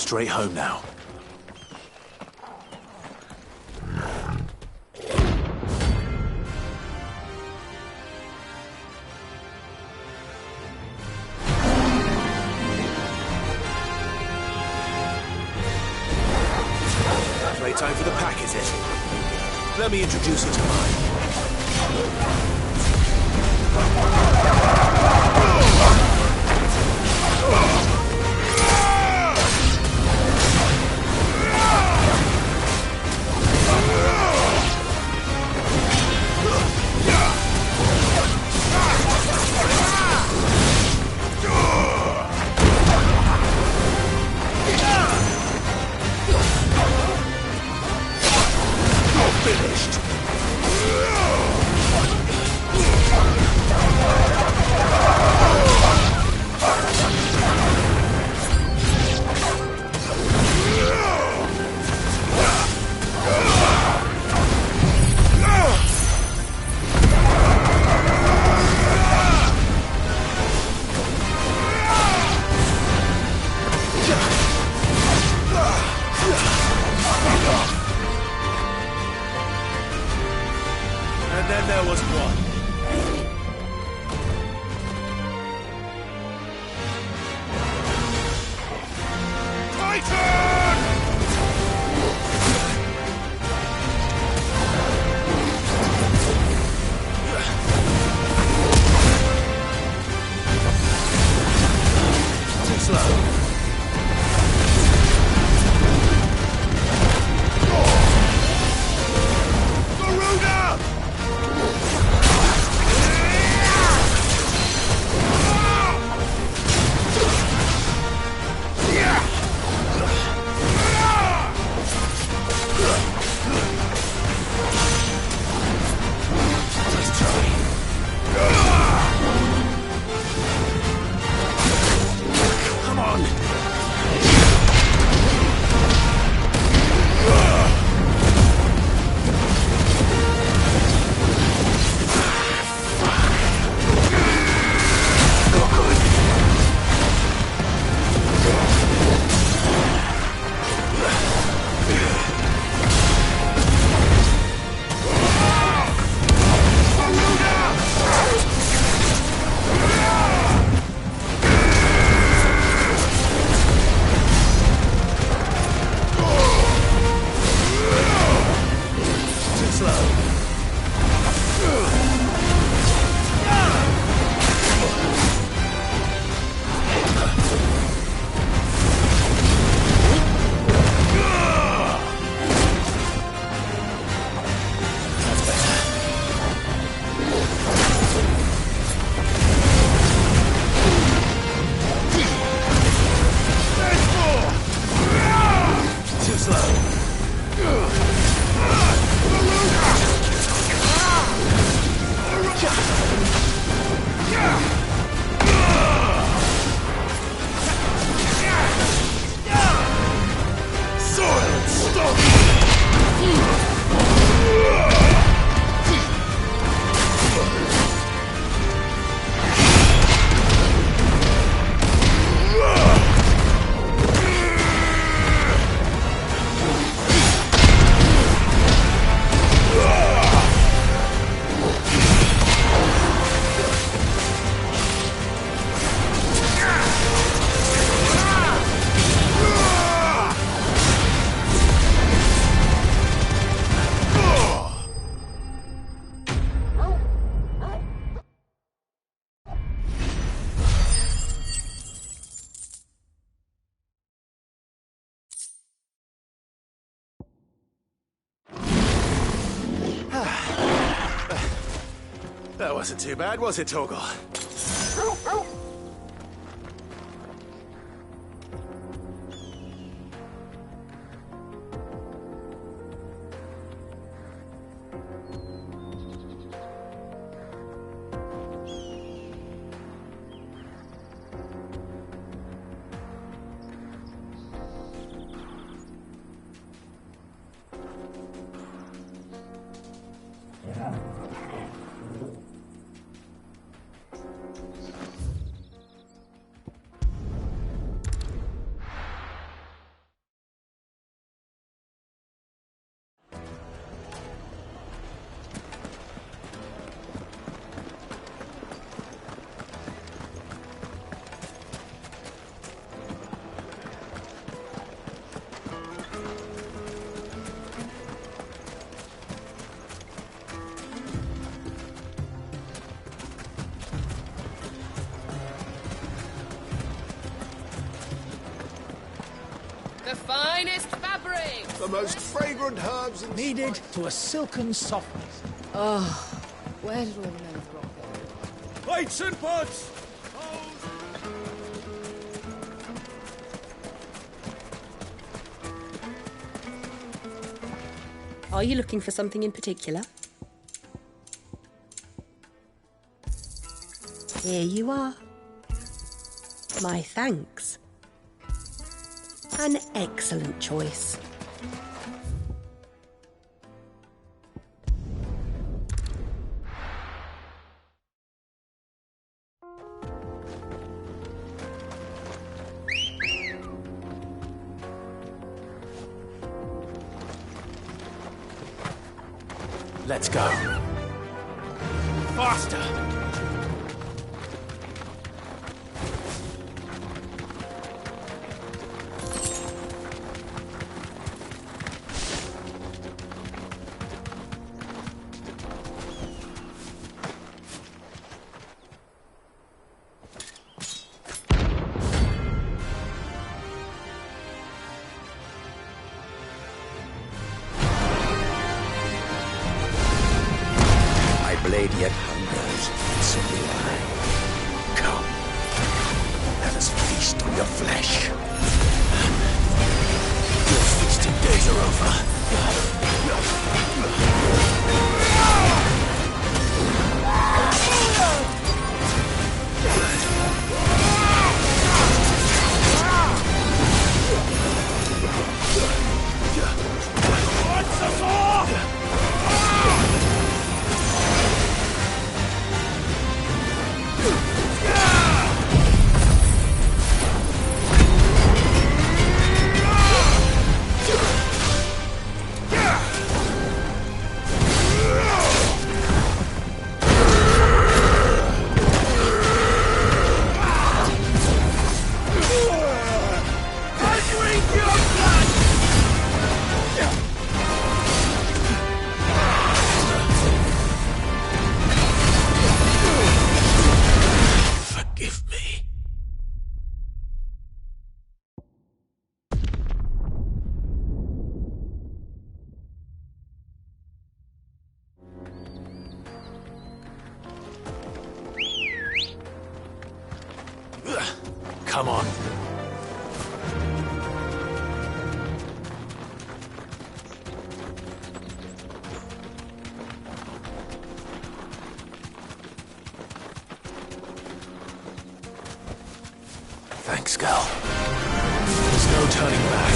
straight home now. Time for the pack, is it? Let me introduce you to mine. Finished. And then there was one. Titan! Too slow. That wasn't too bad, was it, Torgal? The finest fabric! The most fragrant herbs and Kneaded to a silken softness. Oh, where did all the men drop it? Lights and pots! Are you looking for something in particular? Here you are. My thanks. An excellent choice. Let's go. Faster! Blade yet hungers, and so do I. Come, let us feast on your flesh. Your feasting days are over. Come on. Thanks, girl. There's no turning back.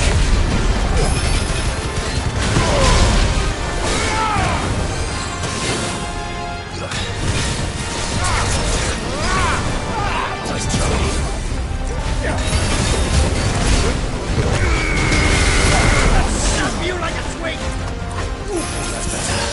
Nice try. Serve you like a swing! That's better.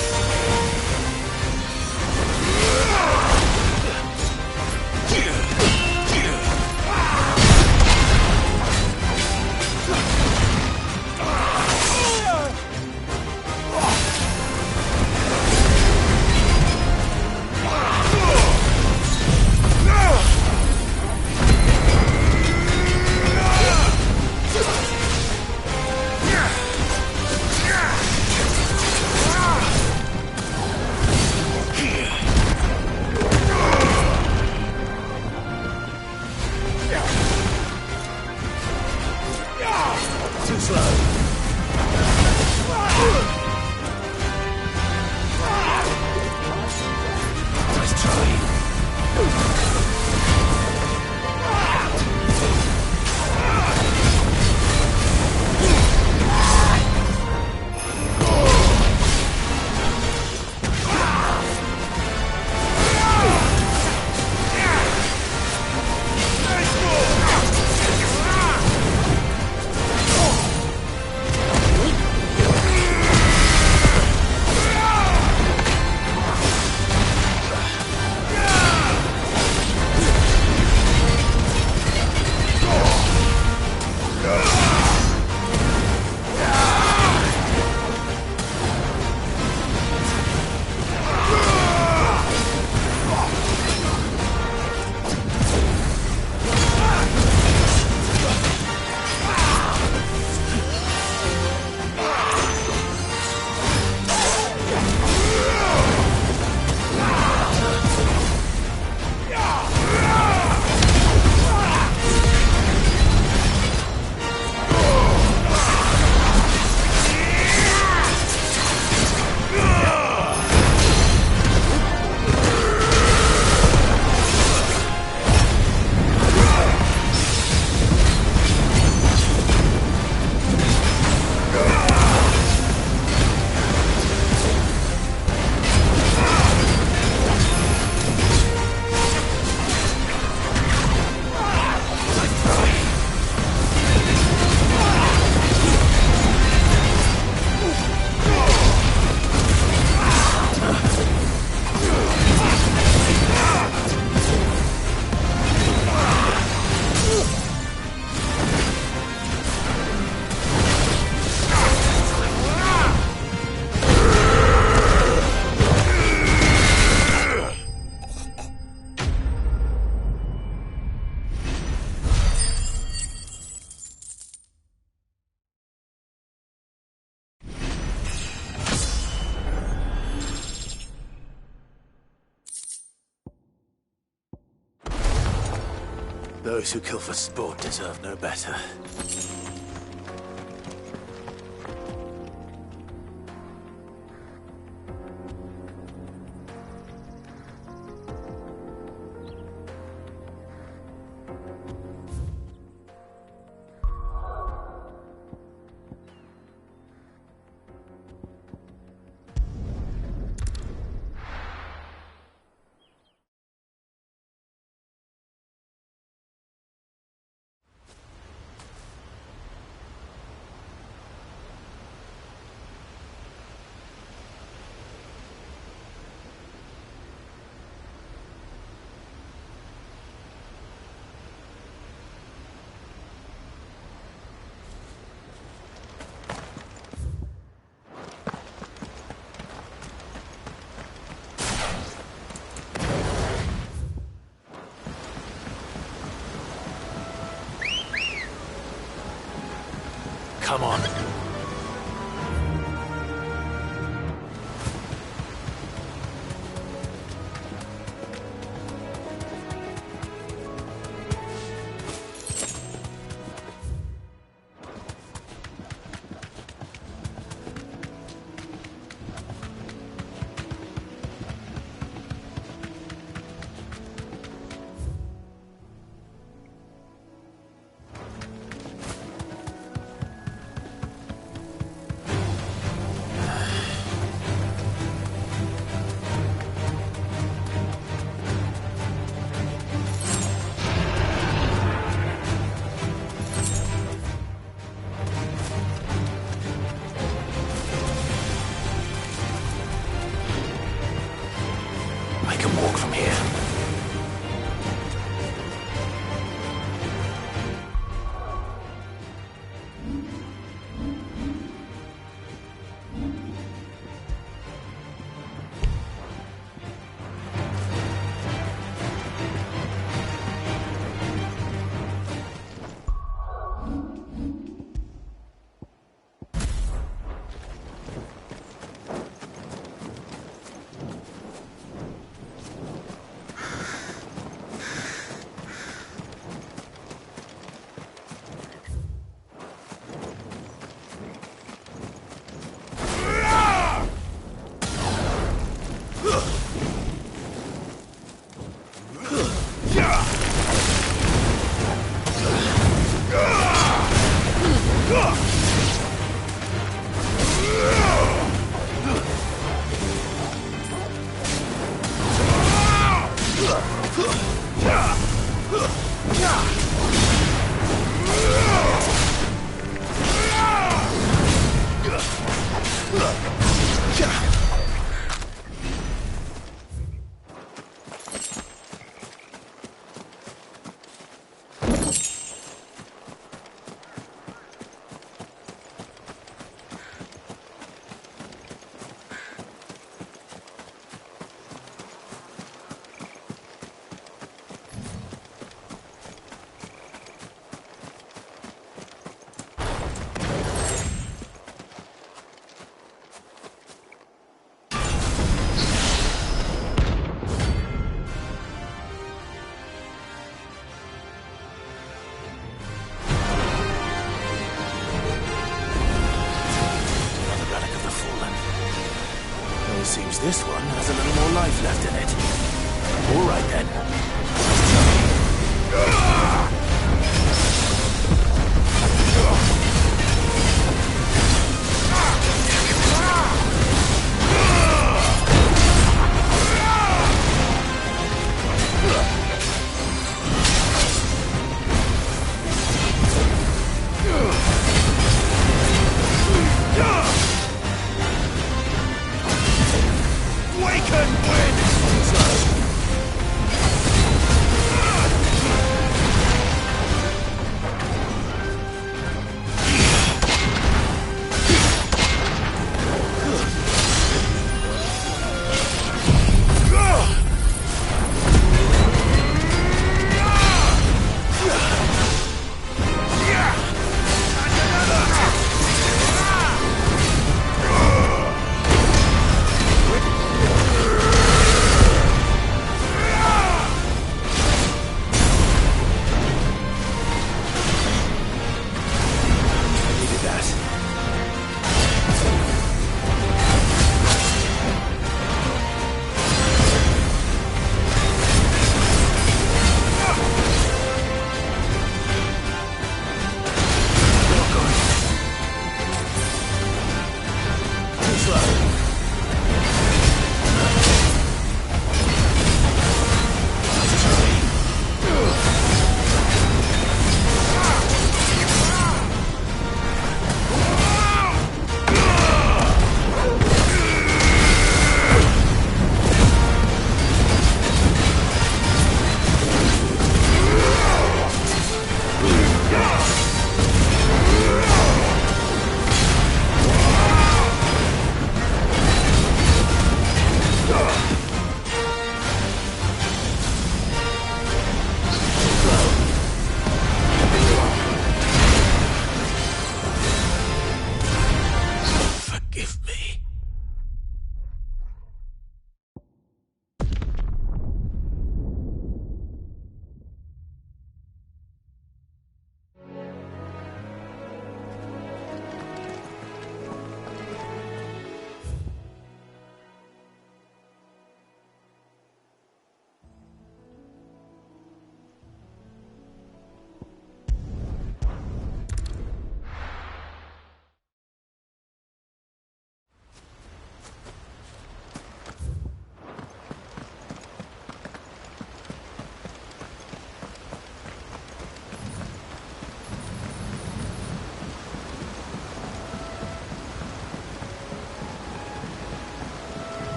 Those who kill for sport deserve no better. Come on. I can walk from here. Seems this one has a little more life left in it. All right then. We can win!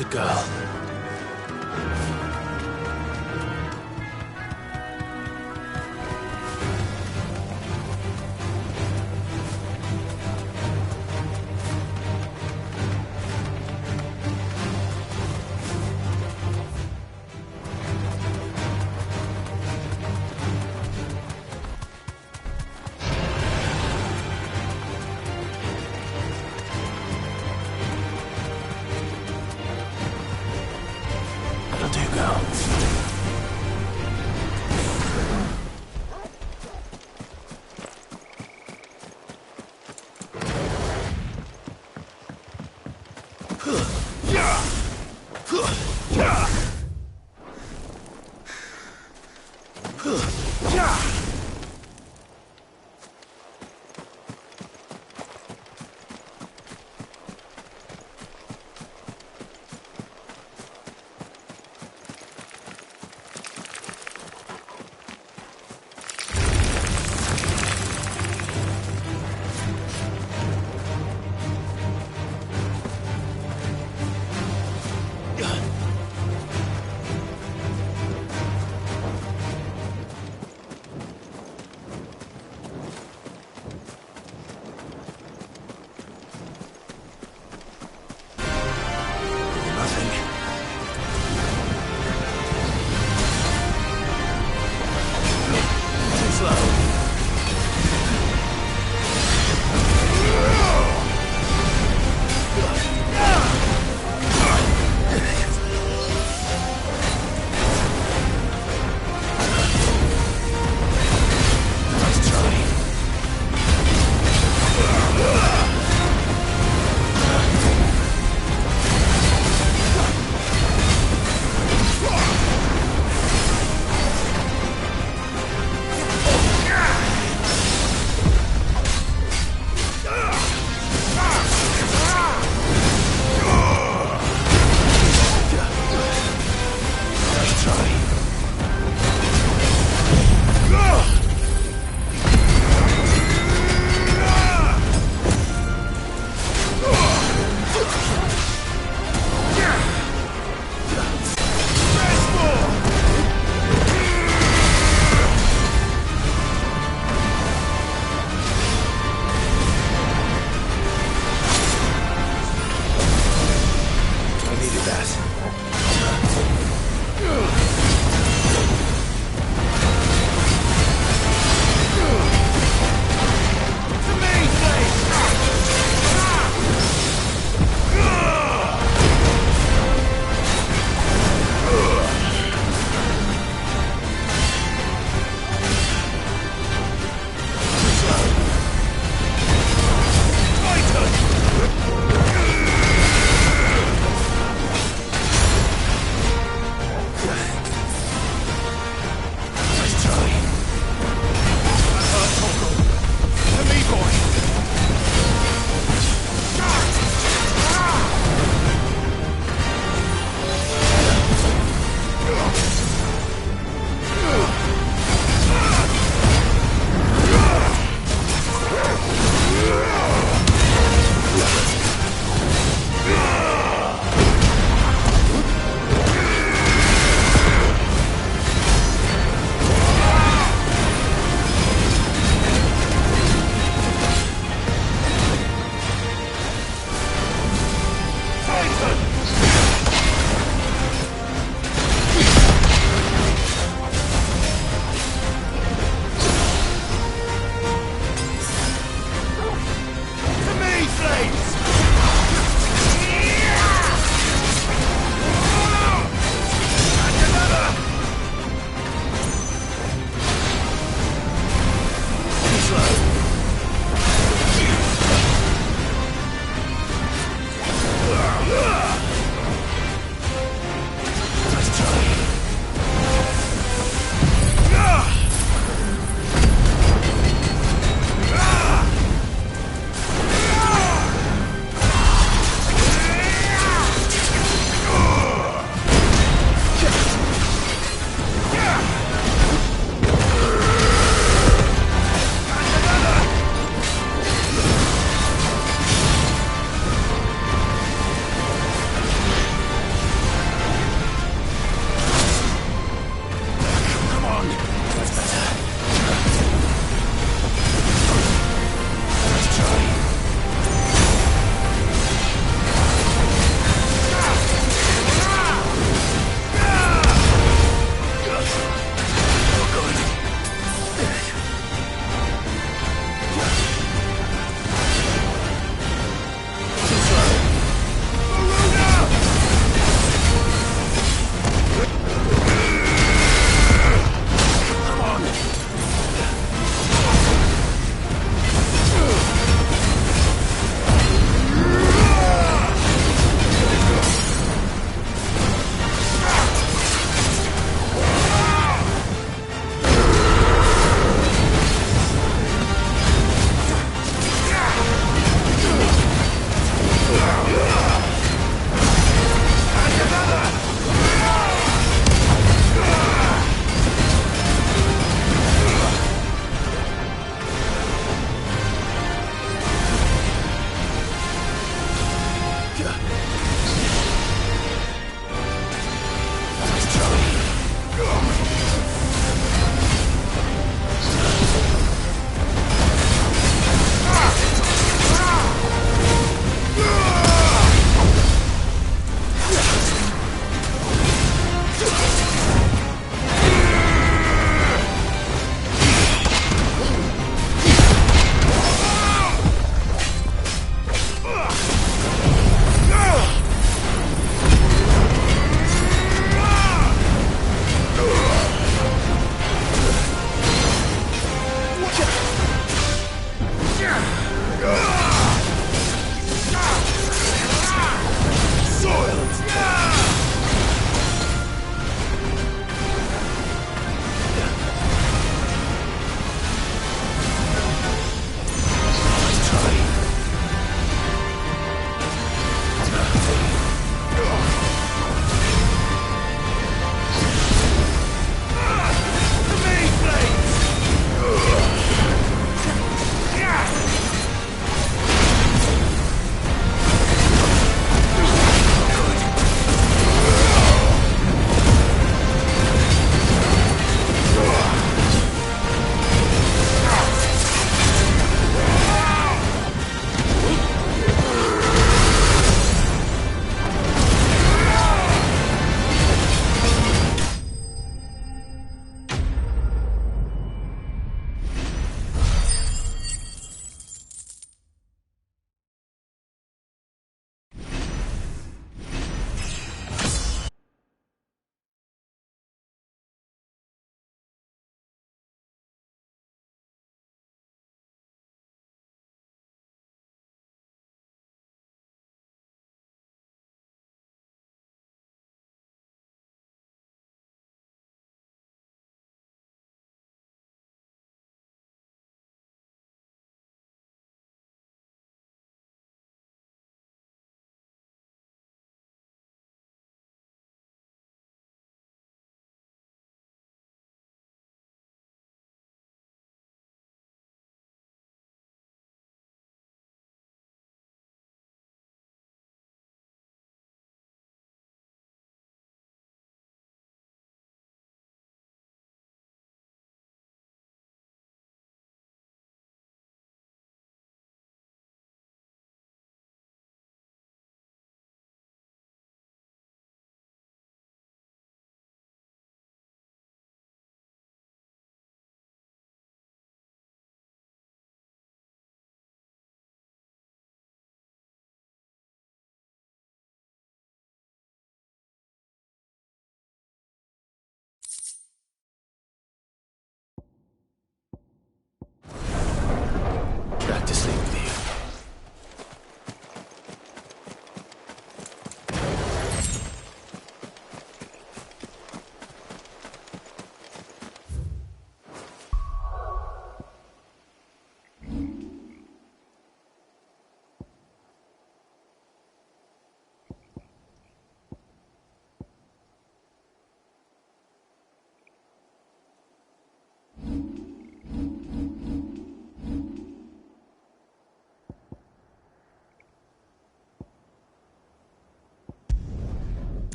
Good girl. That'll do, girl.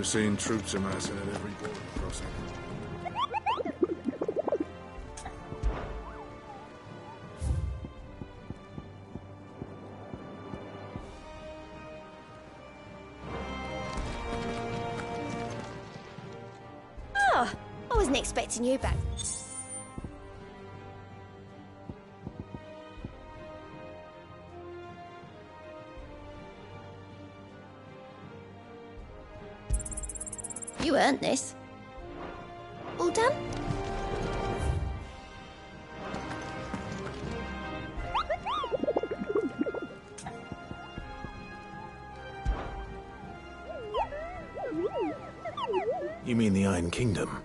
We're seeing troops amassing at every border crossing. Oh, I wasn't expecting you back. You earned this. All done? You mean the Iron Kingdom?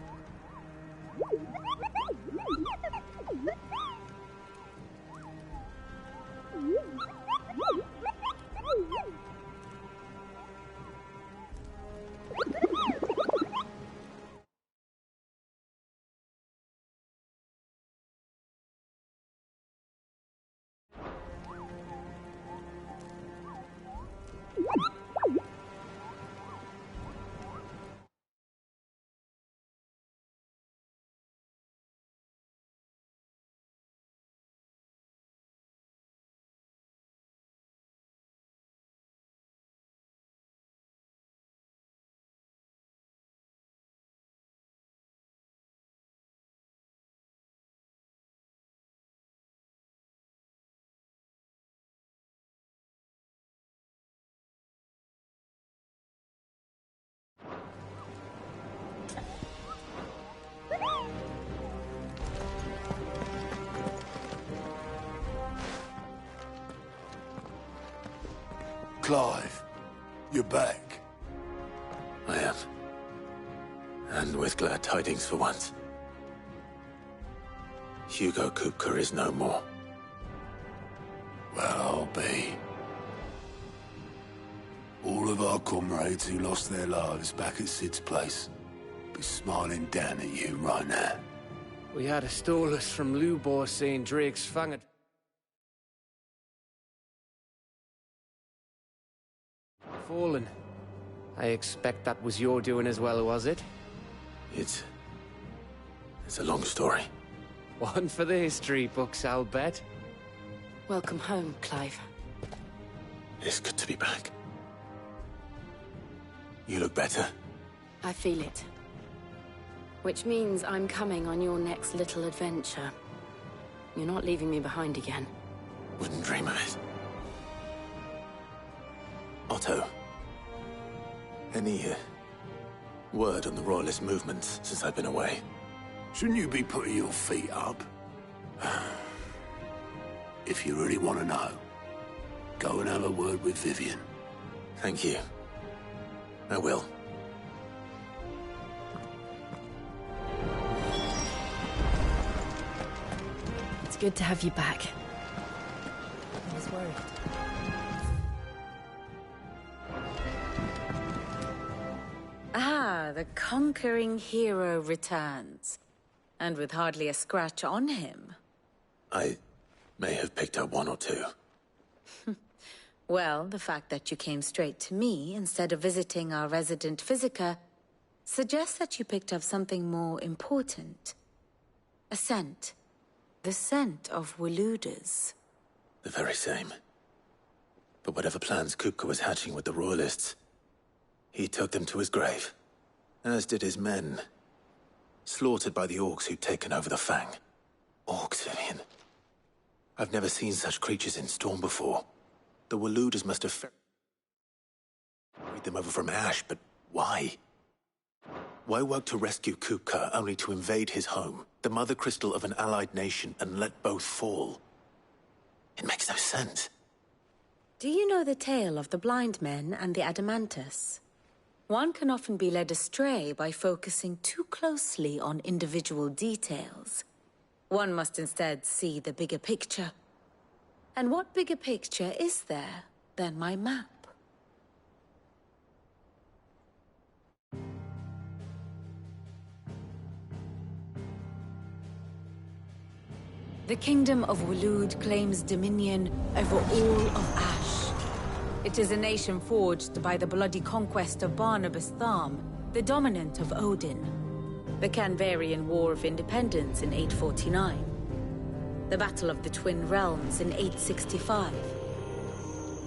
Clive, you're back. I am. And with glad tidings for once. Hugo Kupka is no more. Well, I'll be. All of our comrades who lost their lives back at Sid's place be smiling down at you right now. We had a stolus from Lubor saying Drake's fanged. Fallen. I expect that was your doing as well, was it? It's a long story. One for the history books, I'll bet. Welcome home, Clive. It's good to be back. You look better. I feel it. Which means I'm coming on your next little adventure. You're not leaving me behind again. Wouldn't dream of it. Otto. Any word on the Royalist movements since I've been away? Shouldn't you be putting your feet up? If you really want to know, go and have a word with Vivian. Thank you. I will. It's good to have you back. I was worried. Ah, the conquering hero returns. And with hardly a scratch on him. I may have picked up one or two. Well, the fact that you came straight to me instead of visiting our resident physiker suggests that you picked up something more important. A scent. The scent of Waludas. The very same. But whatever plans Kupka was hatching with the Royalists, he took them to his grave. As did his men. Slaughtered by the orcs who'd taken over the Fang. Orcs, Vivian. I've never seen such creatures in Storm before. The Waludas must have ferried them over from Ash, but why? Why work to rescue Kupka only to invade his home, the mother crystal of an allied nation, and let both fall? It makes no sense. Do you know the tale of the blind men and the Adamantus? One can often be led astray by focusing too closely on individual details. One must instead see the bigger picture. And what bigger picture is there than my map? The Kingdom of Waloed claims dominion over all of Ash. It is a nation forged by the bloody conquest of Barnabas Tharm, the dominant of Odin. The Canvarian War of Independence in 849. The Battle of the Twin Realms in 865.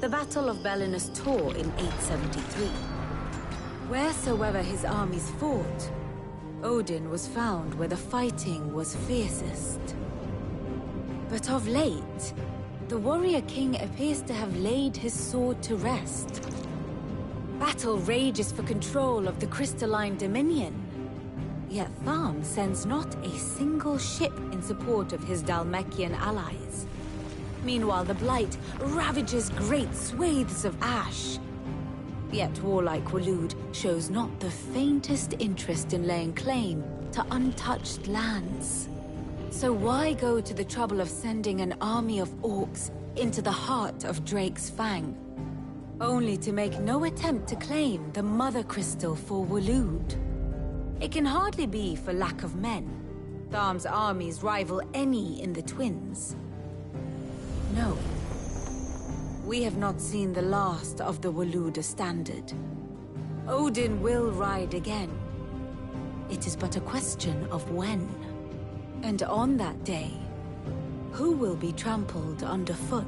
The Battle of Belinus Tor in 873. Wheresoever his armies fought, Odin was found where the fighting was fiercest. But of late, the warrior king appears to have laid his sword to rest. Battle rages for control of the crystalline dominion. Yet Tharm sends not a single ship in support of his Dhalmekian allies. Meanwhile, the Blight ravages great swathes of ash. Yet warlike Waloed shows not the faintest interest in laying claim to untouched lands. So why go to the trouble of sending an army of orcs into the heart of Drake's Fang, only to make no attempt to claim the Mother Crystal for Waloed? It can hardly be for lack of men. Tharm's armies rival any in the Twins. No. We have not seen the last of the Waloed standard. Odin will ride again. It is but a question of when. And on that day, who will be trampled underfoot?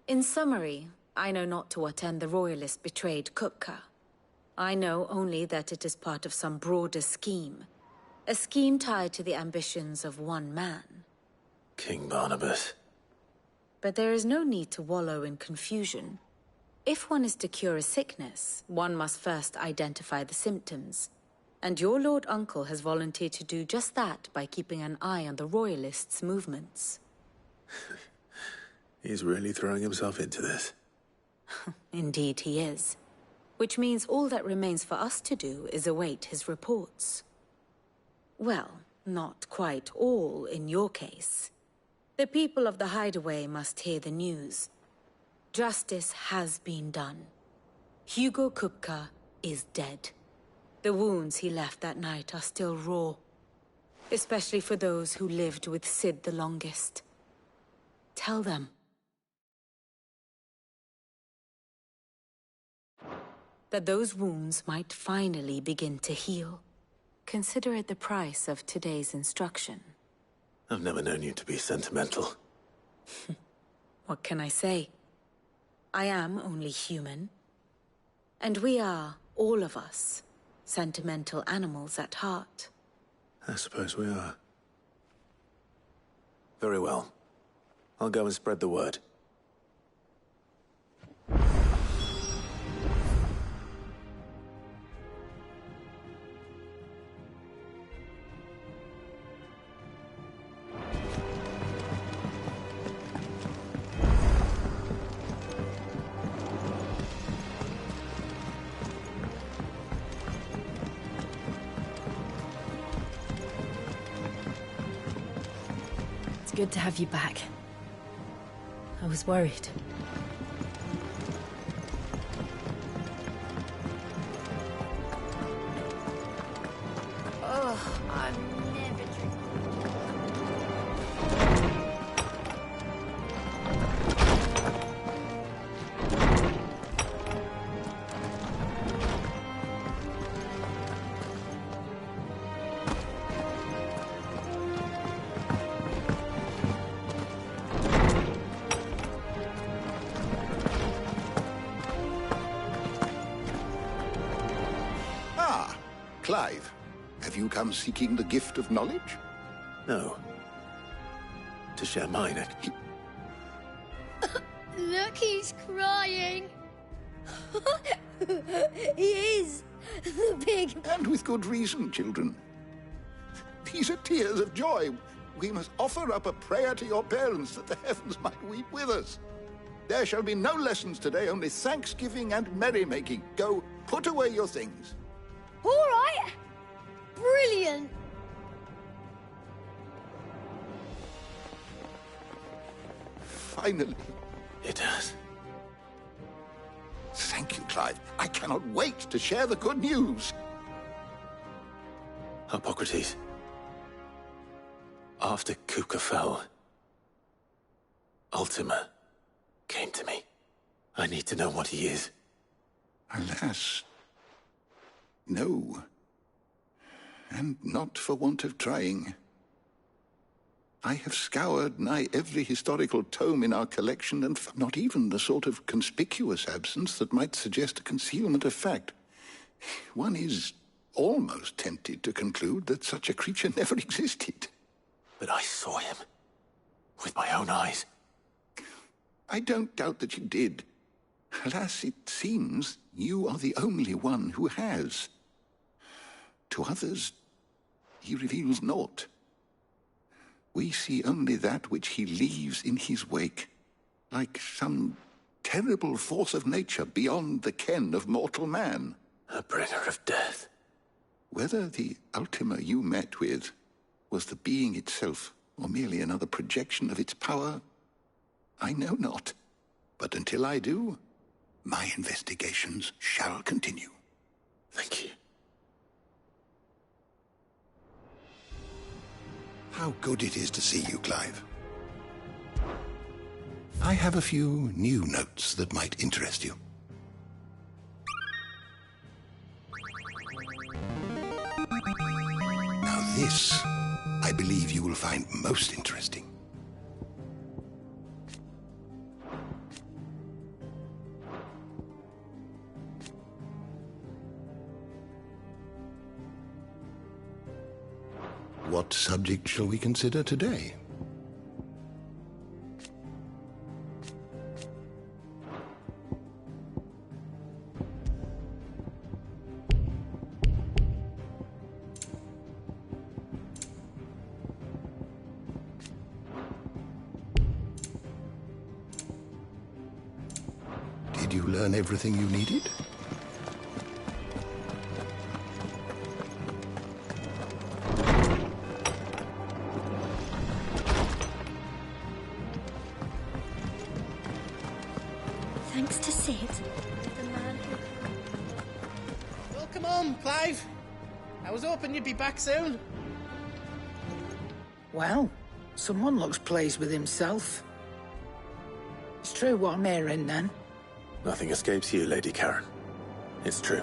In summary, I know not to what end the Royalists betrayed Kupka. I know only that it is part of some broader scheme. A scheme tied to the ambitions of one man. King Barnabas. But there is no need to wallow in confusion. If one is to cure a sickness, one must first identify the symptoms. And your Lord Uncle has volunteered to do just that by keeping an eye on the Royalists' movements. He's really throwing himself into this. Indeed he is. Which means all that remains for us to do is await his reports. Well, not quite all in your case. The people of the Hideaway must hear the news. Justice has been done. Hugo Kupka is dead. The wounds he left that night are still raw. Especially for those who lived with Sid the longest. Tell them. That those wounds might finally begin to heal. Consider it the price of today's instruction. I've never known you to be sentimental. What can I say? I am only human. And we are, all of us, sentimental animals at heart. I suppose we are. Very well. I'll go and spread the word. Good to have you back. I was worried. Oh, I'm never drinking. Clive, have you come seeking the gift of knowledge? No. To share mine. Look, he's crying. He is. The big... And with good reason, children. These are tears of joy. We must offer up a prayer to your parents that the heavens might weep with us. There shall be no lessons today, only thanksgiving and merrymaking. Go, put away your things. All right. Brilliant. Finally. It has. Thank you, Clive. I cannot wait to share the good news. Hippocrates. After Kupka fell, Ultima came to me. I need to know what he is. Alas, no. And not for want of trying. I have scoured nigh every historical tome in our collection, and not even the sort of conspicuous absence that might suggest a concealment of fact. One is almost tempted to conclude that such a creature never existed. But I saw him. With my own eyes. I don't doubt that you did. Alas, it seems you are the only one who has. To others, he reveals naught. We see only that which he leaves in his wake, like some terrible force of nature beyond the ken of mortal man. A bringer of death. Whether the Ultima you met with was the being itself, or merely another projection of its power, I know not. But until I do, my investigations shall continue. Thank you. How good it is to see you, Clive. I have a few new notes that might interest you. Now this, I believe you will find most interesting. What subject shall we consider today? Did you learn everything you needed? Thanks to Sid, the man who... Well, come on, Clive. I was hoping you'd be back soon. Well, someone looks pleased with himself. It's true what I'm hearing, then. Nothing escapes you, Lady Karen. It's true.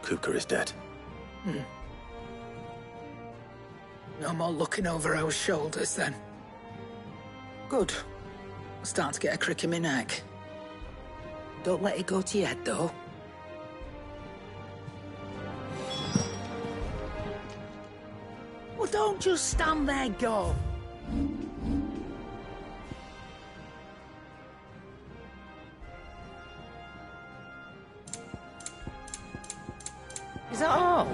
Kupka is dead. No more looking over our shoulders, then. Good. I'm starting to get a crick in my neck. Don't let it go to your head, though. Well, don't just stand there, go. Is that all?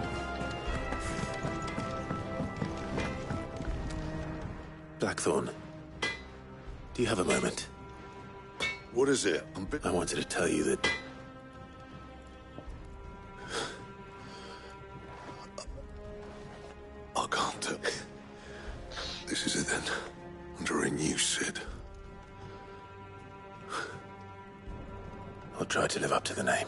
Blackthorn, do you have a moment? What is it? I wanted to tell you that... I can't tell. This is it then. Under a new Sid. I'll try to live up to the name.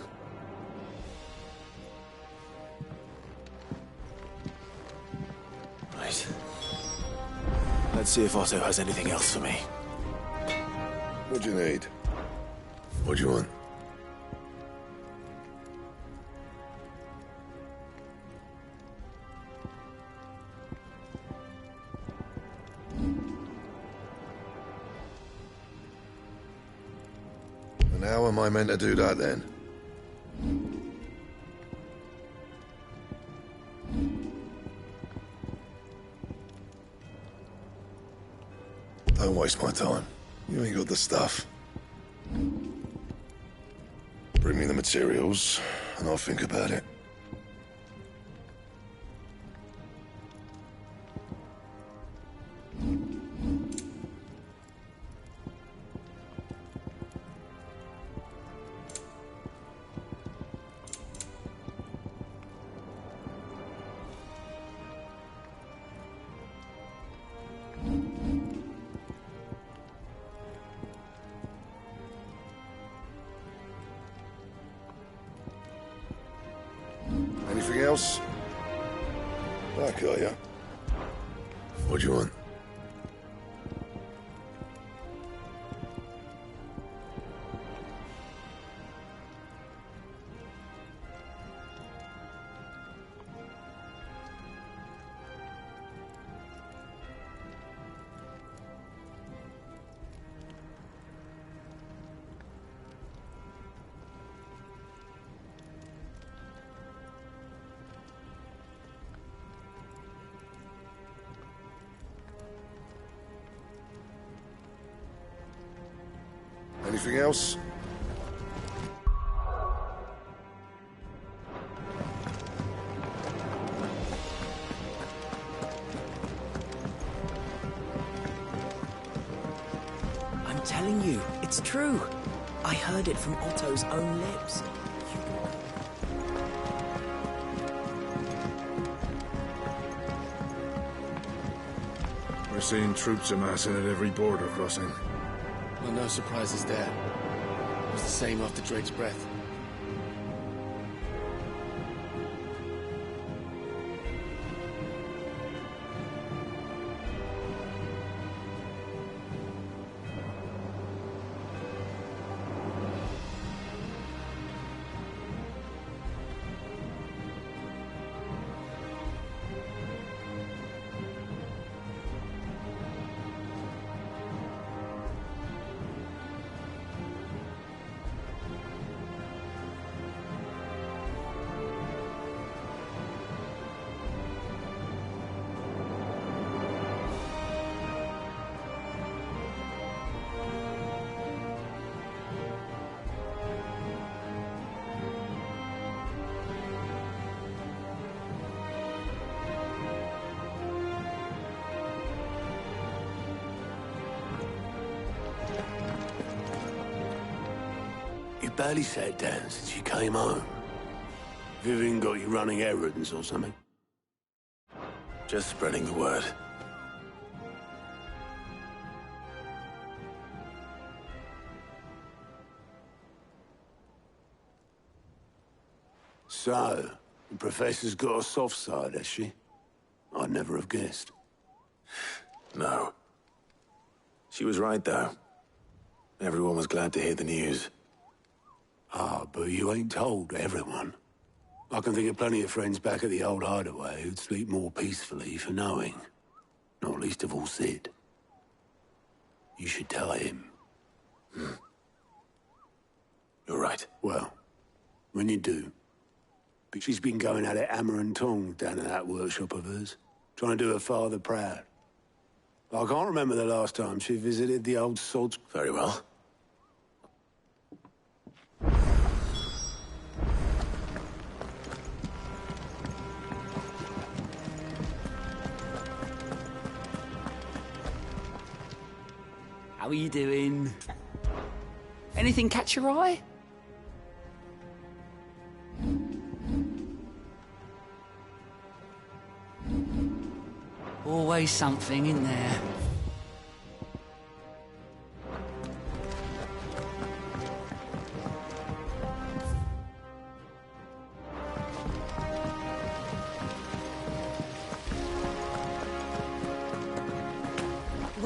Let's see if Otto has anything else for me. What do you need? What do you want? And how am I meant to do that then? Don't waste my time. You ain't got the stuff. Bring me the materials, and I'll think about it. Anything else? Back, are ya? What do you want? Anything else? I'm telling you, it's true. I heard it from Otto's own lips. We're seeing troops amassing at every border crossing. Well, no surprises there. It was the same after Drake's breath. You barely sat down since you came home. Vivian got you running errands or something? Just spreading the word. So, the Professor's got a soft side, has she? I'd never have guessed. No. She was right, though. Everyone was glad to hear the news. Ah, but you ain't told everyone. I can think of plenty of friends back at the old hideaway who'd sleep more peacefully for knowing. Not least of all Sid. You should tell him. You're right. Well, when you do. But she's been going at it hammer and tongs down in that workshop of hers, trying to do her father proud. I can't remember the last time she visited the old sod's. Very well. How are you doing? Anything catch your eye? Always something in there.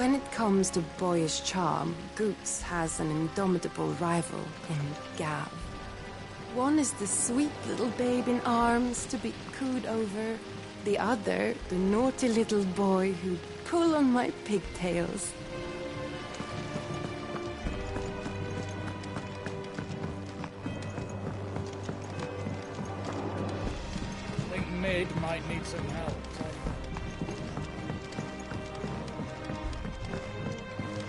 When it comes to boyish charm, Goose has an indomitable rival in Gav. One is the sweet little babe in arms to be cooed over. The other, the naughty little boy who'd pull on my pigtails. I think Mid might need some help.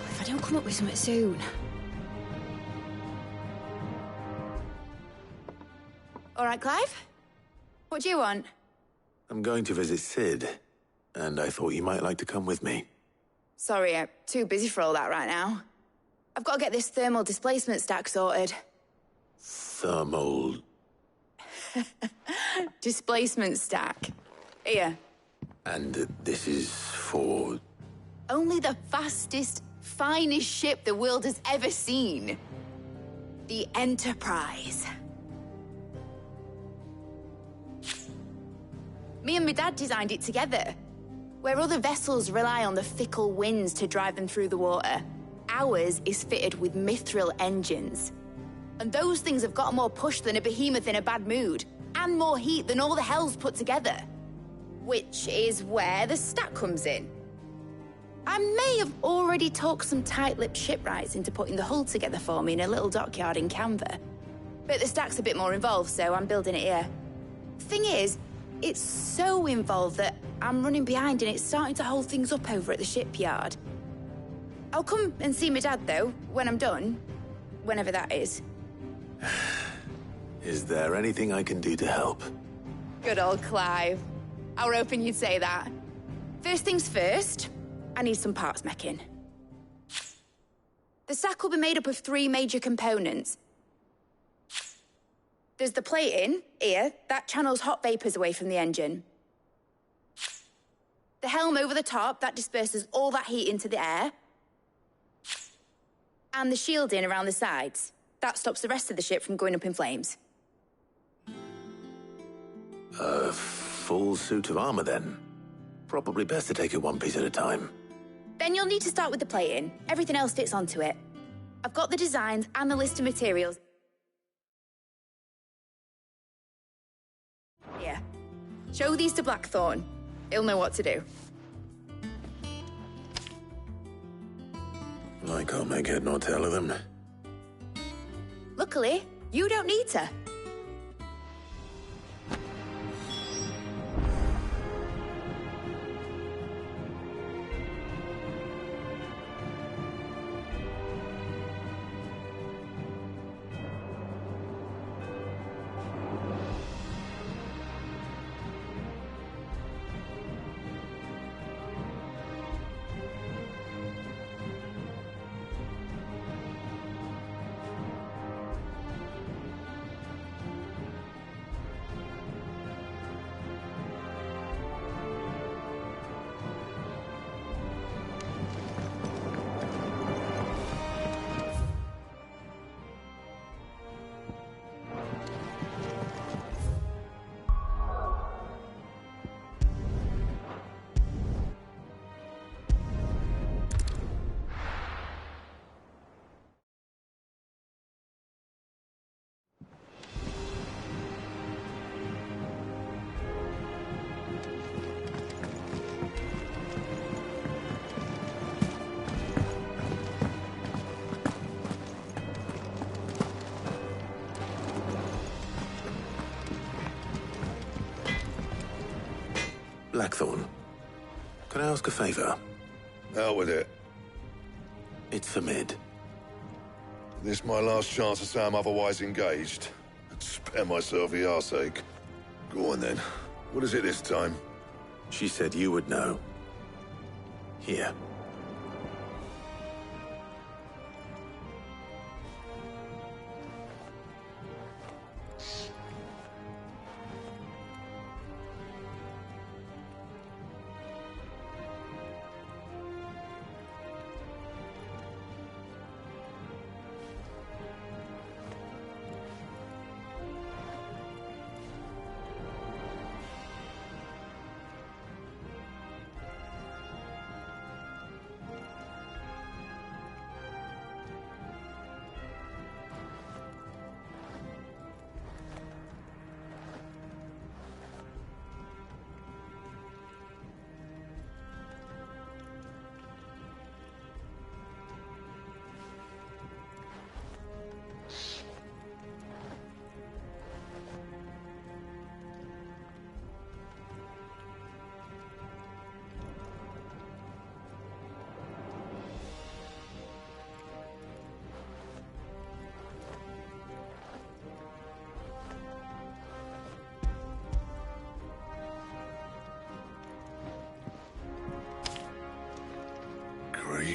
If I don't come up with something soon. All right, Clive? What do you want? I'm going to visit Sid, and I thought you might like to come with me. Sorry, I'm too busy for all that right now. I've got to get this thermal displacement stack sorted. Thermal... Displacement stack. Here. And this is for... Only the fastest, finest ship the world has ever seen. The Enterprise. Me and my dad designed it together. Where other vessels rely on the fickle winds to drive them through the water, ours is fitted with mithril engines. And those things have got more push than a behemoth in a bad mood, and more heat than all the hells put together. Which is where the stack comes in. I may have already talked some tight-lipped shipwrights into putting the hull together for me in a little dockyard in Canva. But the stack's a bit more involved, so I'm building it here. Thing is, it's so involved that I'm running behind and it's starting to hold things up over at the shipyard. I'll come and see my dad, though, when I'm done. Whenever that is. Is there anything I can do to help? Good old Clive. I were hoping you'd say that. First things first, I need some parts meching. The stack will be made up of 3 major components. There's the plating, here, that channels hot vapors away from the engine. The helm over the top, that disperses all that heat into the air. And the shielding around the sides. That stops the rest of the ship from going up in flames. A full suit of armor, then. Probably best to take it one piece at a time. Then you'll need to start with the plating. Everything else fits onto it. I've got the designs and the list of materials. Here. Show these to Blackthorn. He'll know what to do. I can't make head nor tail of them. Luckily, you don't need to. Blackthorn, can I ask a favor? Out with it. It's for Mid. This my last chance to say I'm otherwise engaged. I'd spare myself the arseache. Go on then. What is it this time? She said you would know. Here.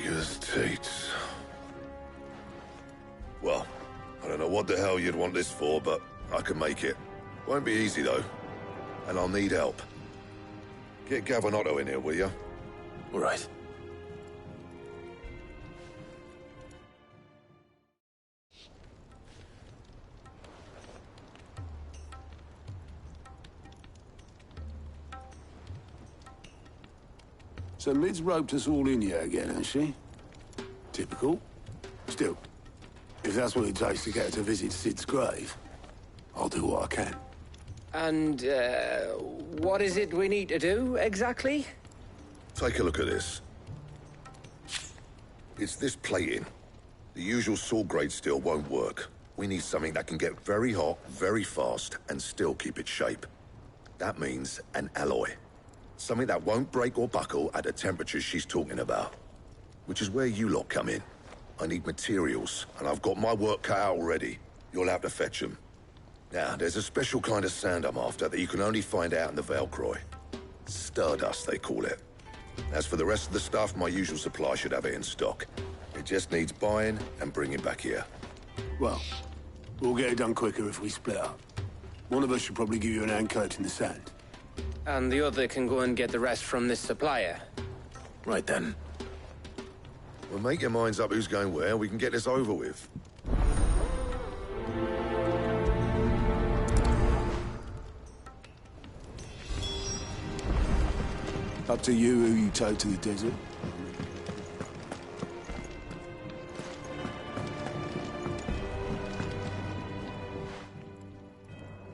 Eager's teats. Well, I don't know what the hell you'd want this for, but I can make it. Won't be easy, though. And I'll need help. Get Gav and Otto in here, will you? All right. So Mid's roped us all in here again, has she? Typical. Still, if that's what it takes to get her to visit Sid's grave, I'll do what I can. And, what is it we need to do, exactly? Take a look at this. It's this plating. The usual sword-grade steel won't work. We need something that can get very hot, very fast, and still keep its shape. That means an alloy. Something that won't break or buckle at the temperatures she's talking about. Which is where you lot come in. I need materials, and I've got my work cut out already. You'll have to fetch them. Now, there's a special kind of sand I'm after that you can only find out in the Valcroy. Stardust, they call it. As for the rest of the stuff, my usual supply should have it in stock. It just needs buying and bringing back here. Well, we'll get it done quicker if we split up. One of us should probably give you an hand coating the sand. And the other can go and get the rest from this supplier. Right then. Well, make your minds up who's going where, we can get this over with. Up to you who you tow to the desert.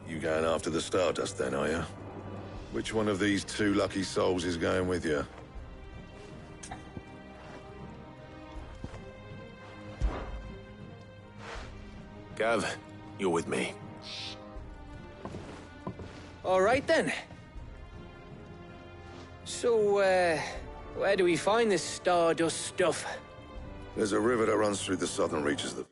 You going after the Stardust then, are you? Which one of these two lucky souls is going with you? Gav, you're with me. All right, then. So, where do we find this Stardust stuff? There's a river that runs through the southern reaches of the...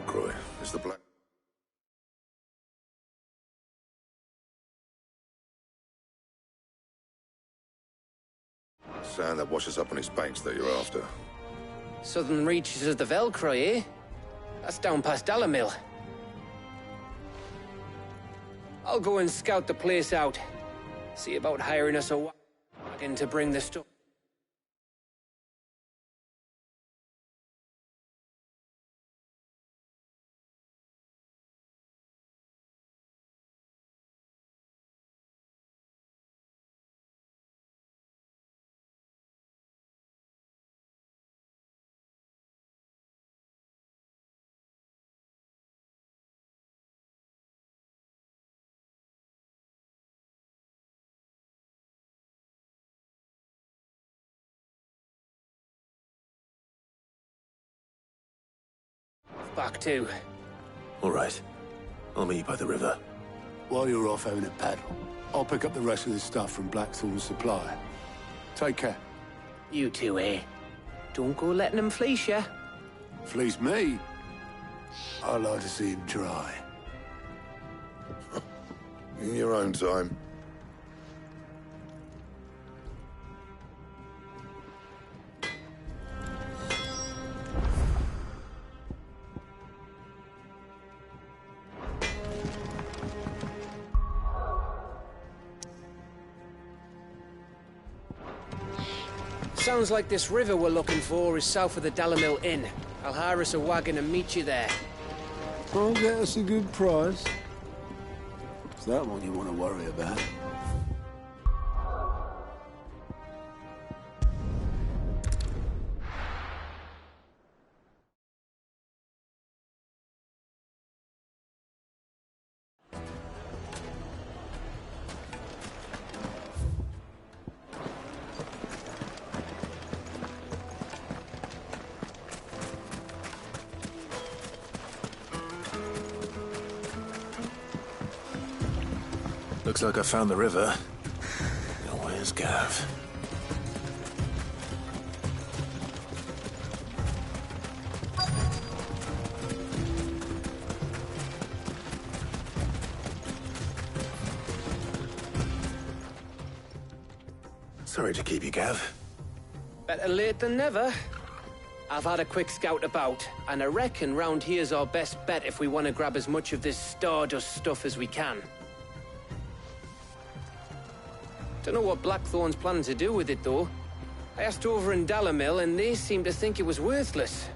Croy, is the black... Sand that washes up on its banks that you're after. Southern reaches of the Valcroy, eh? That's down past Dalamil. I'll go and scout the place out. See about hiring us a wagon to bring the stuff. Back to. All right. I'll meet you by the river. While you're off having a paddle, I'll pick up the rest of the stuff from Blackthorn's supply. Take care. You two, eh? Don't go letting him fleece ya. Fleece me? I'd like to see him try. In your own time. Sounds like this river we're looking for is south of the Dalamil Inn. I'll hire us a wagon and meet you there. I'll get us a good price. Is that what you want to worry about? Looks like I found the river. Now where's Gav? Sorry to keep you, Gav. Better late than never. I've had a quick scout about, and I reckon round here's our best bet if we want to grab as much of this Stardust stuff as we can. Don't know what Blackthorn's planning to do with it, though. I asked over in Dalamil, and they seem to think it was worthless.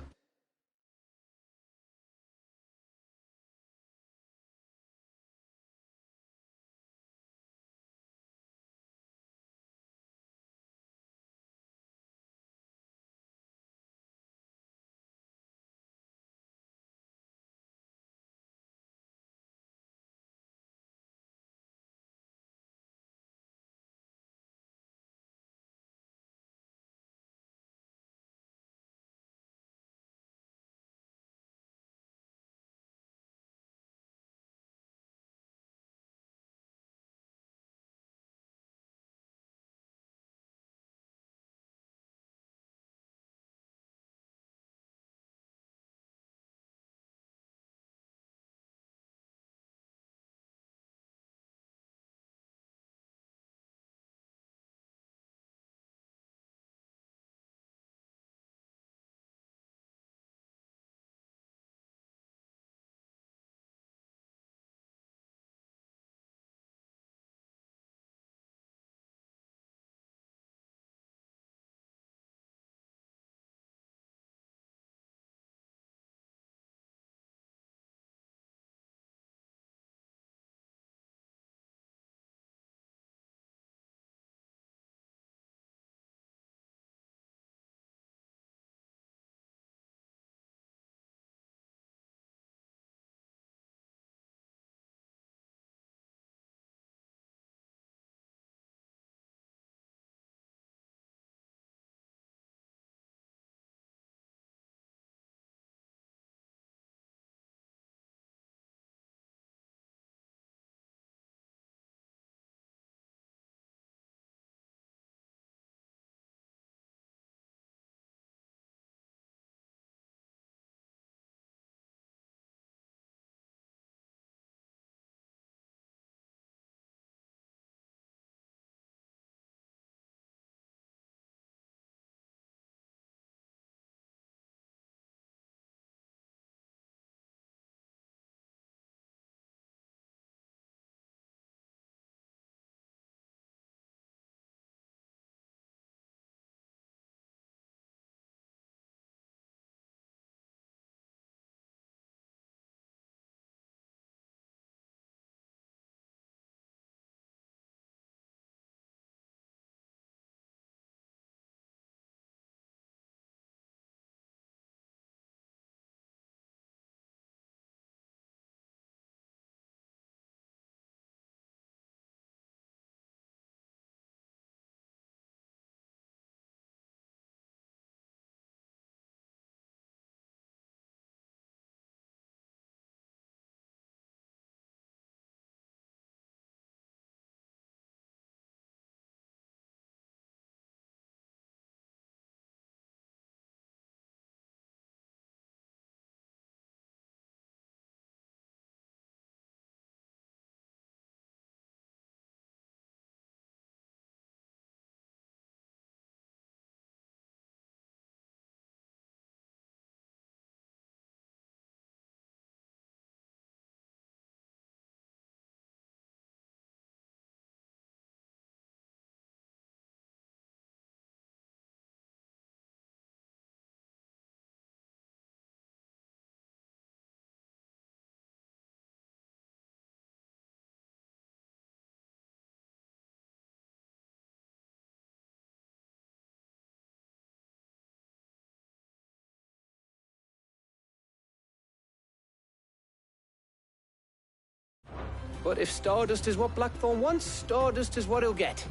But if Stardust is what Blackthorn wants, Stardust is what he'll get.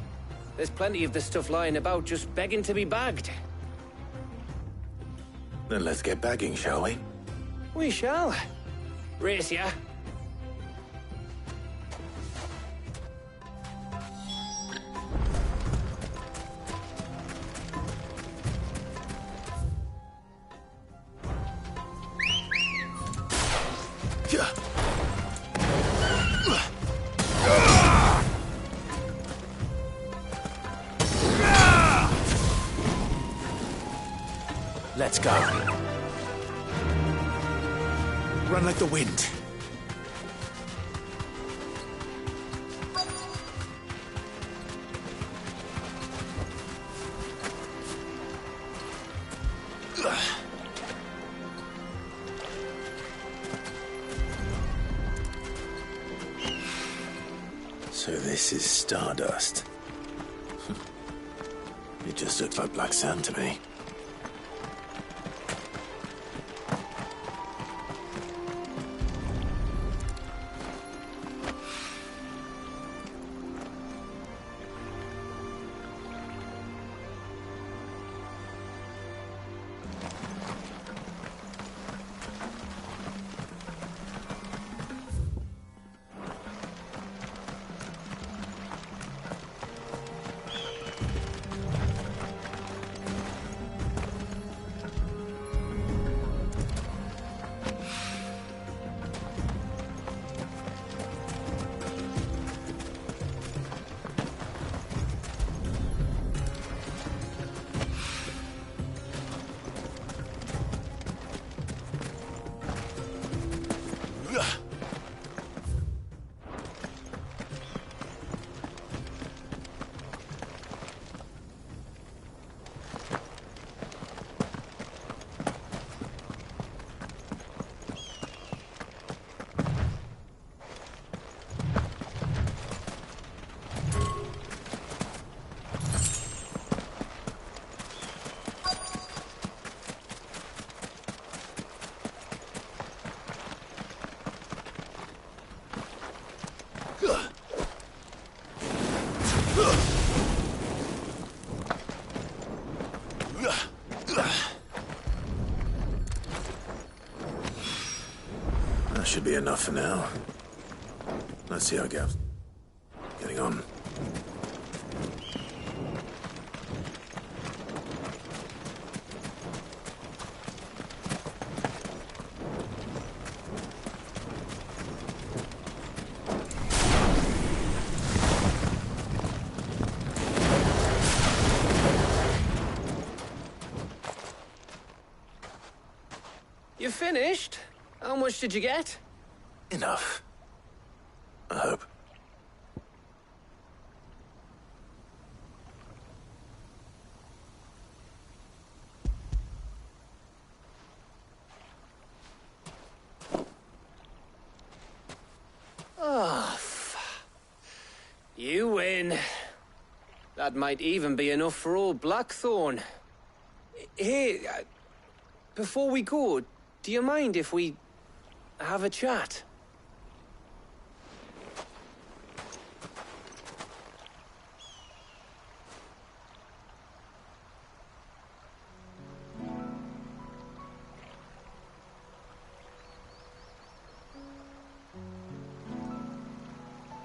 There's plenty of this stuff lying about just begging to be bagged. Then let's get bagging, shall we? We shall. Race ya. Let's go. Run like the wind. So this is Stardust. It just looks like black sand to me. That should be enough for now. Let's see how it goes. Getting on. You finished? How much did you get? Enough. I hope. Oh, you win. That might even be enough for old Blackthorn. Hey, before we go, do you mind if we have a chat?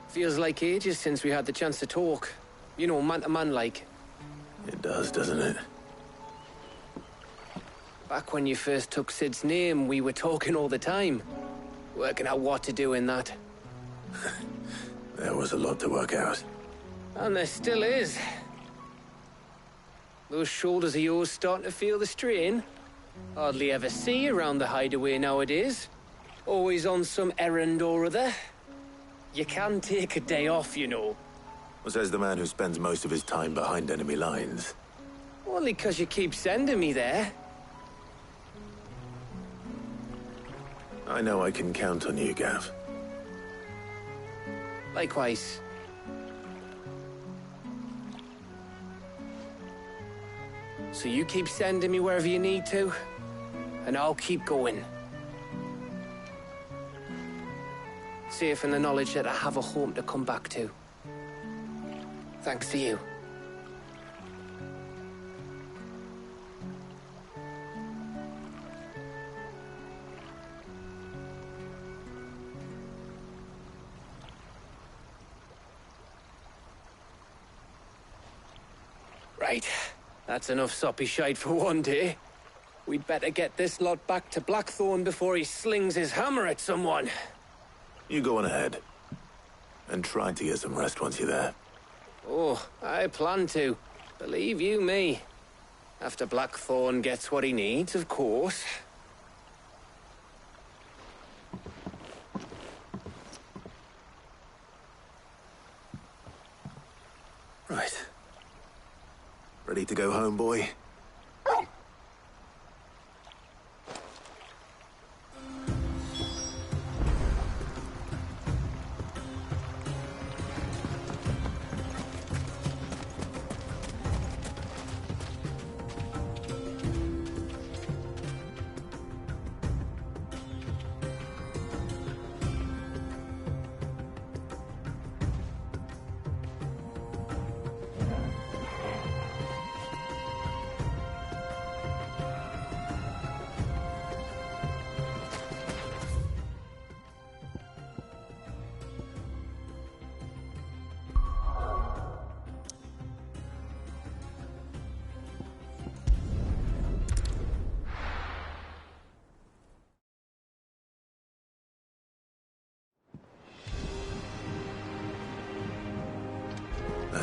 Feels like ages since we had the chance to talk. You know, man to man like. It does, doesn't it? Back when you first took Sid's name, we were talking all the time. Working out what to do in that. There was a lot to work out. And there still is. Those shoulders of yours starting to feel the strain. Hardly ever see you around the hideaway nowadays. Always on some errand or other. You can take a day off, you know. Well, says the man who spends most of his time behind enemy lines. Only 'cause you keep sending me there. I know I can count on you, Gav. Likewise. So you keep sending me wherever you need to, and I'll keep going. safe in the knowledge that I have a home to come back to. Thanks to you. Right, that's enough soppy shite for one day. We'd better get this lot back to Blackthorn before he slings his hammer at someone. You go on ahead. And try to get some rest once you're there. Oh, I plan to. Believe you me. After Blackthorn gets what he needs, of course. Right. Ready to go home, boy?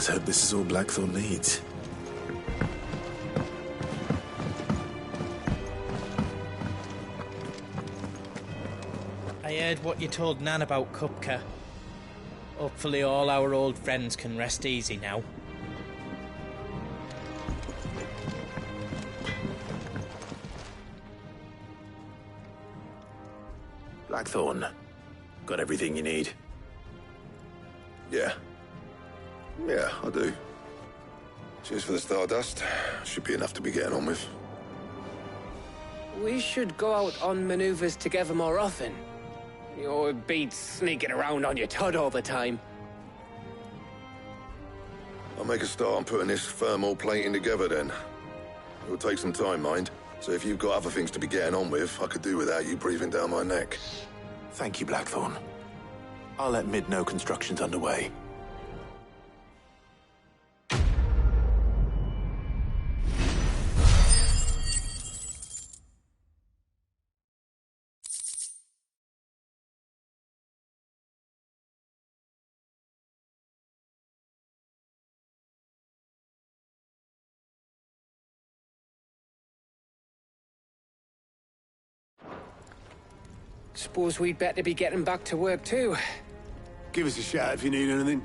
Let's hope this is all Blackthorn needs. I heard what you told Nan about Kupka. Hopefully all our old friends can rest easy now. Blackthorn, got everything you need? Yeah. Yeah, I do. Cheers for the Stardust. Should be enough to be getting on with. We should go out on maneuvers together more often. You're beat sneaking around on your Todd all the time. I'll make a start on putting this thermal plating together then. It'll take some time, mind. So if you've got other things to be getting on with, I could do without you breathing down my neck. Thank you, Blackthorn. I'll let Mid know construction's underway. Suppose we'd better be getting back to work too. Give us a shout if you need anything.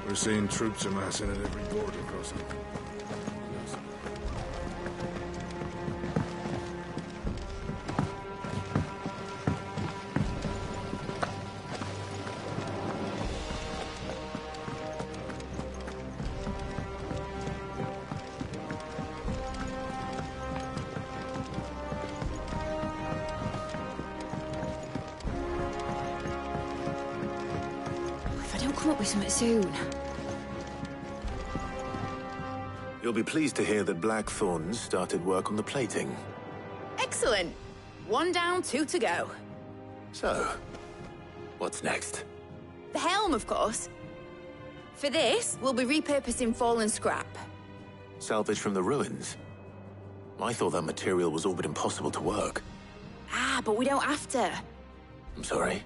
We're seeing troops amassing at every border crossing. If I don't come up with something soon. You'll be pleased to hear that Blackthorn's started work on the plating. Excellent. 1 down, 2 to go. So, what's next? The helm, of course. For this, we'll be repurposing fallen scrap. Salvage from the ruins? I thought that material was all but impossible to work. Ah, but we don't have to. I'm sorry.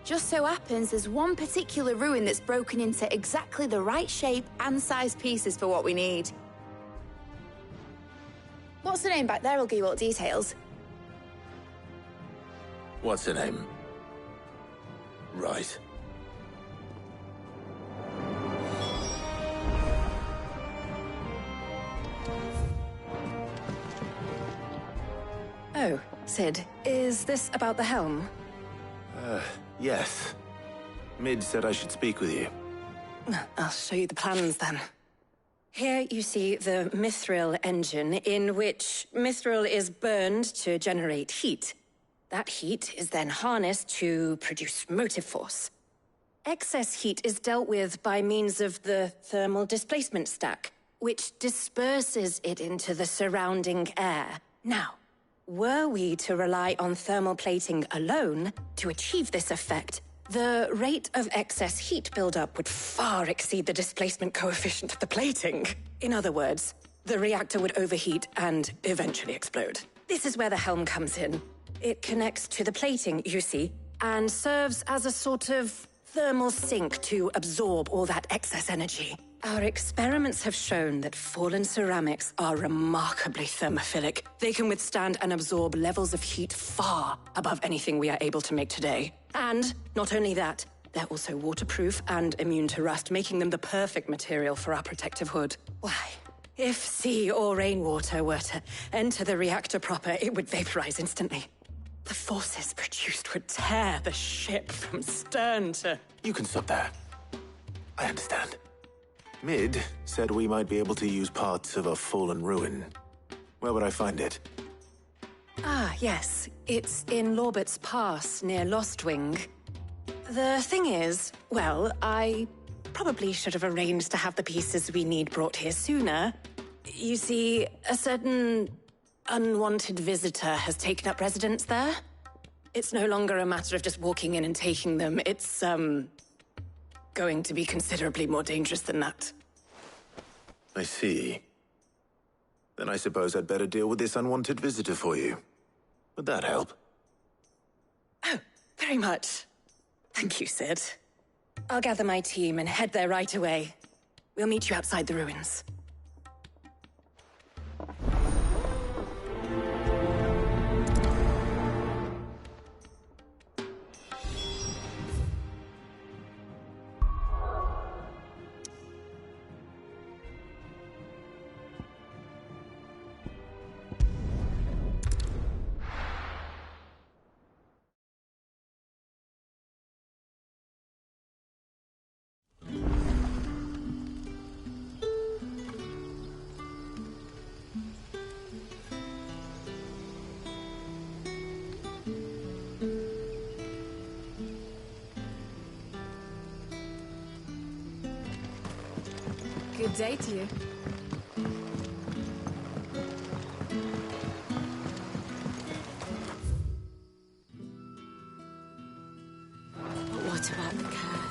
Just so happens there's one particular ruin that's broken into exactly the right shape and size pieces for what we need. What's the name back there? I'll give you all the details. What's her name? Right. Oh, Sid, is this about the helm? Yes. Mid said I should speak with you. I'll show you the plans then. Here you see the mithril engine, in which mithril is burned to generate heat. That heat is then harnessed to produce motive force. Excess heat is dealt with by means of the thermal displacement stack, which disperses it into the surrounding air. Now, were we to rely on thermal plating alone to achieve this effect, the rate of excess heat buildup would far exceed the displacement coefficient of the plating. In other words, the reactor would overheat and eventually explode. This is where the helm comes in. It connects to the plating, you see, and serves as a sort of thermal sink to absorb all that excess energy. Our experiments have shown that fallen ceramics are remarkably thermophilic. They can withstand and absorb levels of heat far above anything we are able to make today. And not only that, they're also waterproof and immune to rust, making them the perfect material for our protective hood. Why, if sea or rainwater were to enter the reactor proper, it would vaporize instantly. The forces produced would tear the ship from stern to... You can stop there. I understand. Mid said we might be able to use parts of a fallen ruin. Where would I find it? Ah, yes. It's in Lorbert's Pass, near Lostwing. The thing is, well, I probably should have arranged to have the pieces we need brought here sooner. You see, a certain unwanted visitor has taken up residence there. It's no longer a matter of just walking in and taking them. It's, going to be considerably more dangerous than that. I see. Then I suppose I'd better deal with this unwanted visitor for you. Would that help? Oh, very much. Thank you, Sid. I'll gather my team and head there right away. We'll meet you outside the ruins. Good day to you. But what about the curse?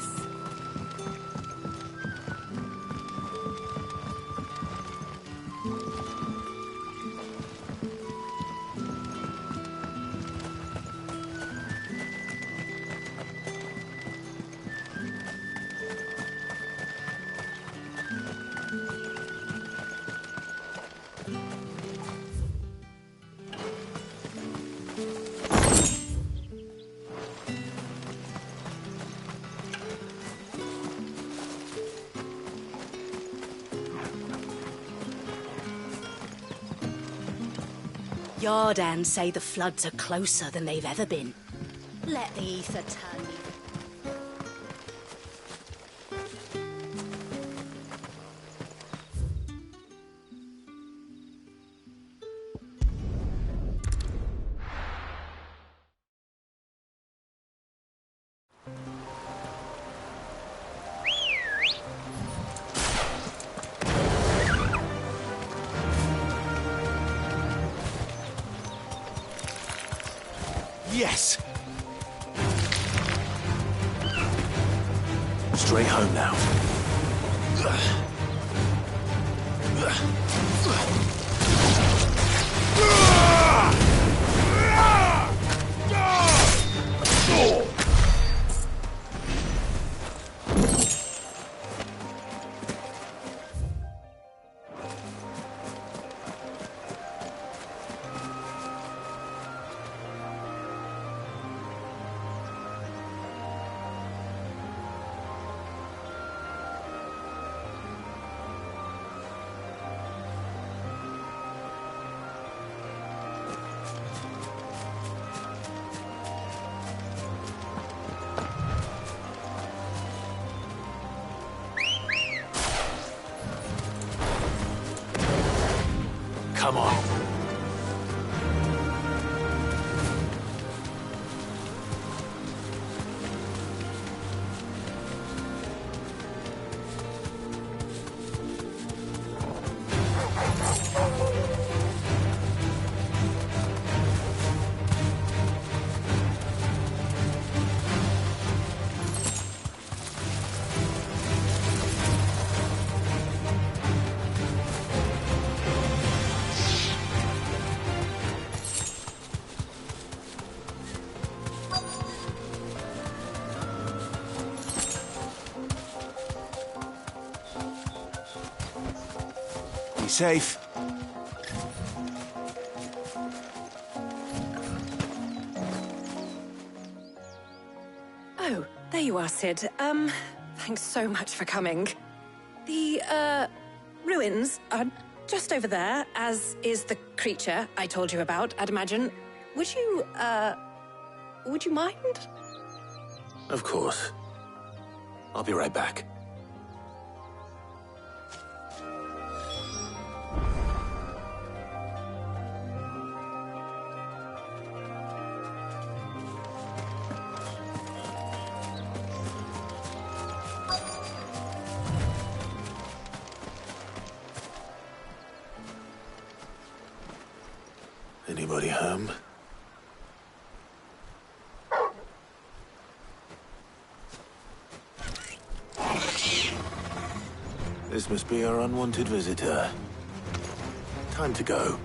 Yardan say the floods are closer than they've ever been. Let the ether tell you. Yes! Straight home now. Come on. Be safe. Oh, there you are, Sid. Thanks so much for coming. The, ruins are just over there, as is the creature I told you about, I'd imagine. Would you mind? Of course. I'll be right back. Anybody home? This must be our unwanted visitor. Time to go.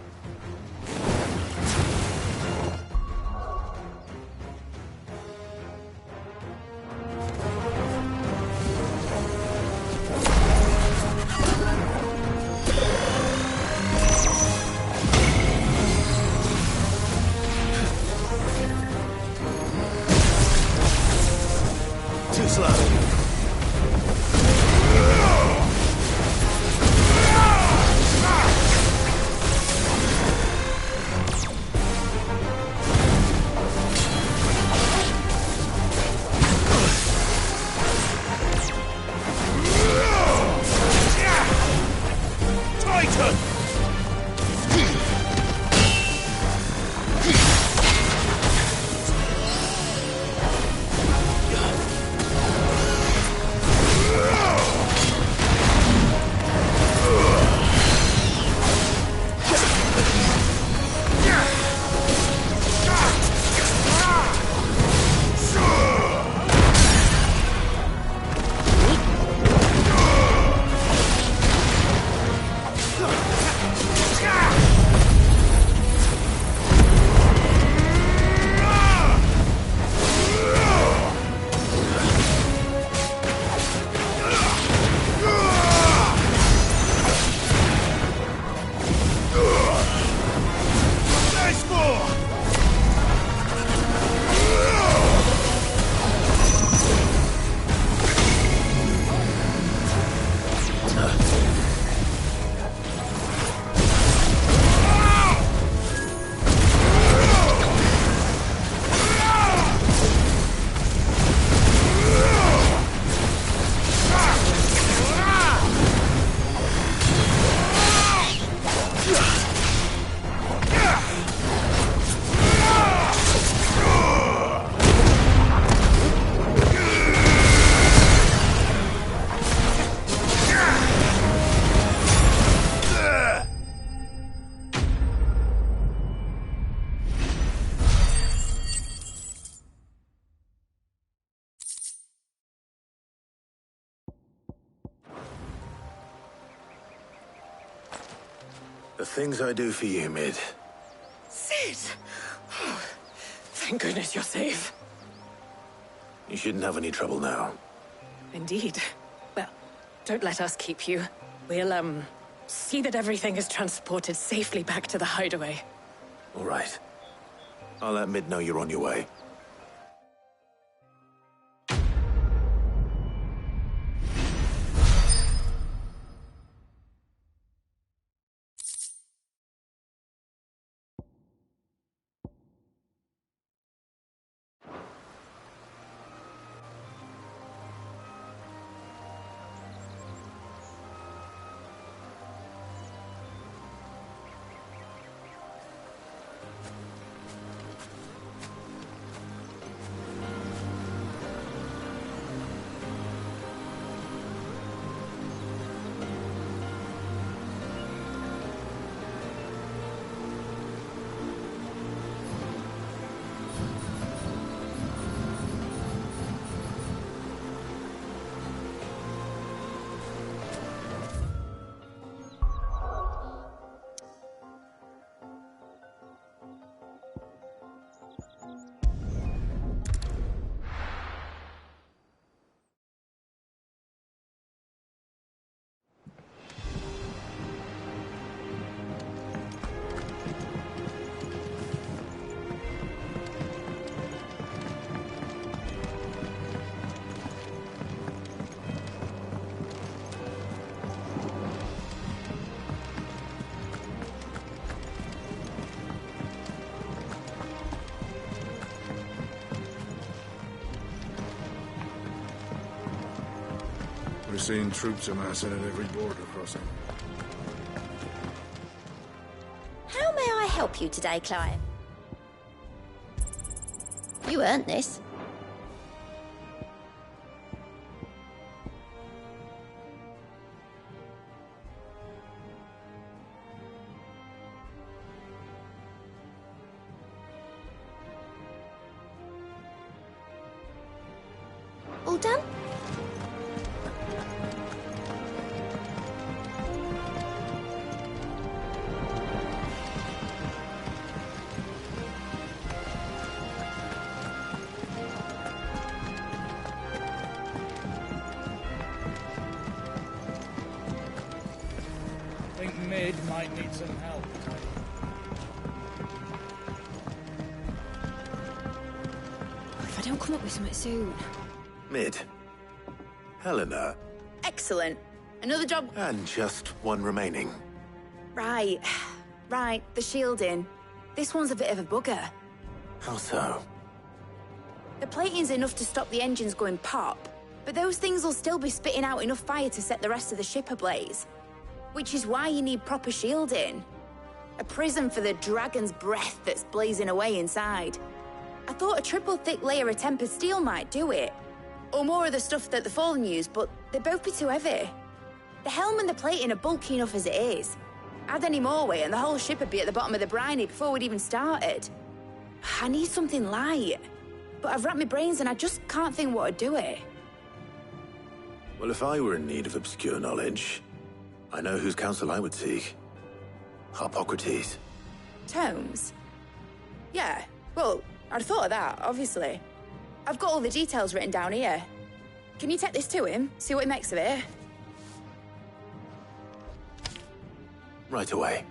Too slow. The things I do for you, Mid. Sid! Oh, thank goodness you're safe. You shouldn't have any trouble now. Indeed. Well, don't let us keep you. We'll, see that everything is transported safely back to the hideaway. All right. I'll let Mid know you're on your way. We're seeing troops amassing at every border crossing. How may I help you today, client? You earned this. All done? I think Mid might need some help. If I don't come up with something soon. Mid. Helena. Excellent. Another job. And just one remaining. Right. Right, the shielding. This one's a bit of a bugger. How so? The plating's enough to stop the engines going pop, but those things will still be spitting out enough fire to set the rest of the ship ablaze. Which is why you need proper shielding. A prison for the dragon's breath that's blazing away inside. I thought a triple thick layer of tempered steel might do it. Or more of the stuff that the Fallen use, but they'd both be too heavy. The helm and the plating are bulky enough as it is. Add any more weight and the whole ship would be at the bottom of the briny before we'd even started. I need something light. But I've racked my brains and I just can't think what would do it. Well, if I were in need of obscure knowledge, I know whose counsel I would seek. Harpocrates. Tomes? Yeah, well, I'd thought of that, obviously. I've got all the details written down here. Can you take this to him, see what he makes of it? Right away.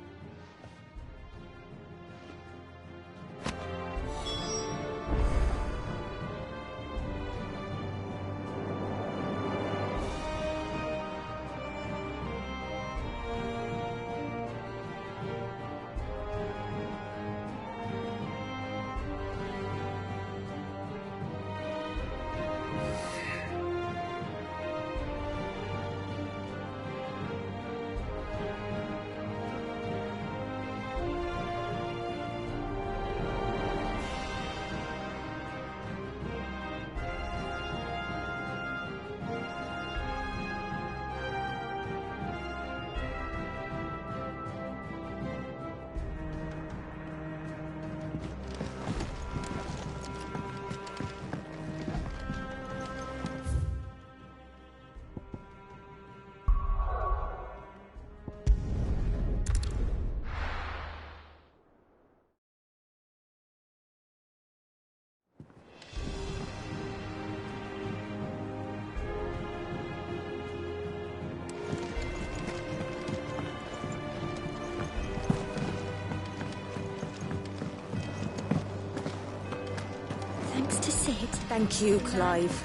Thank you, Clive.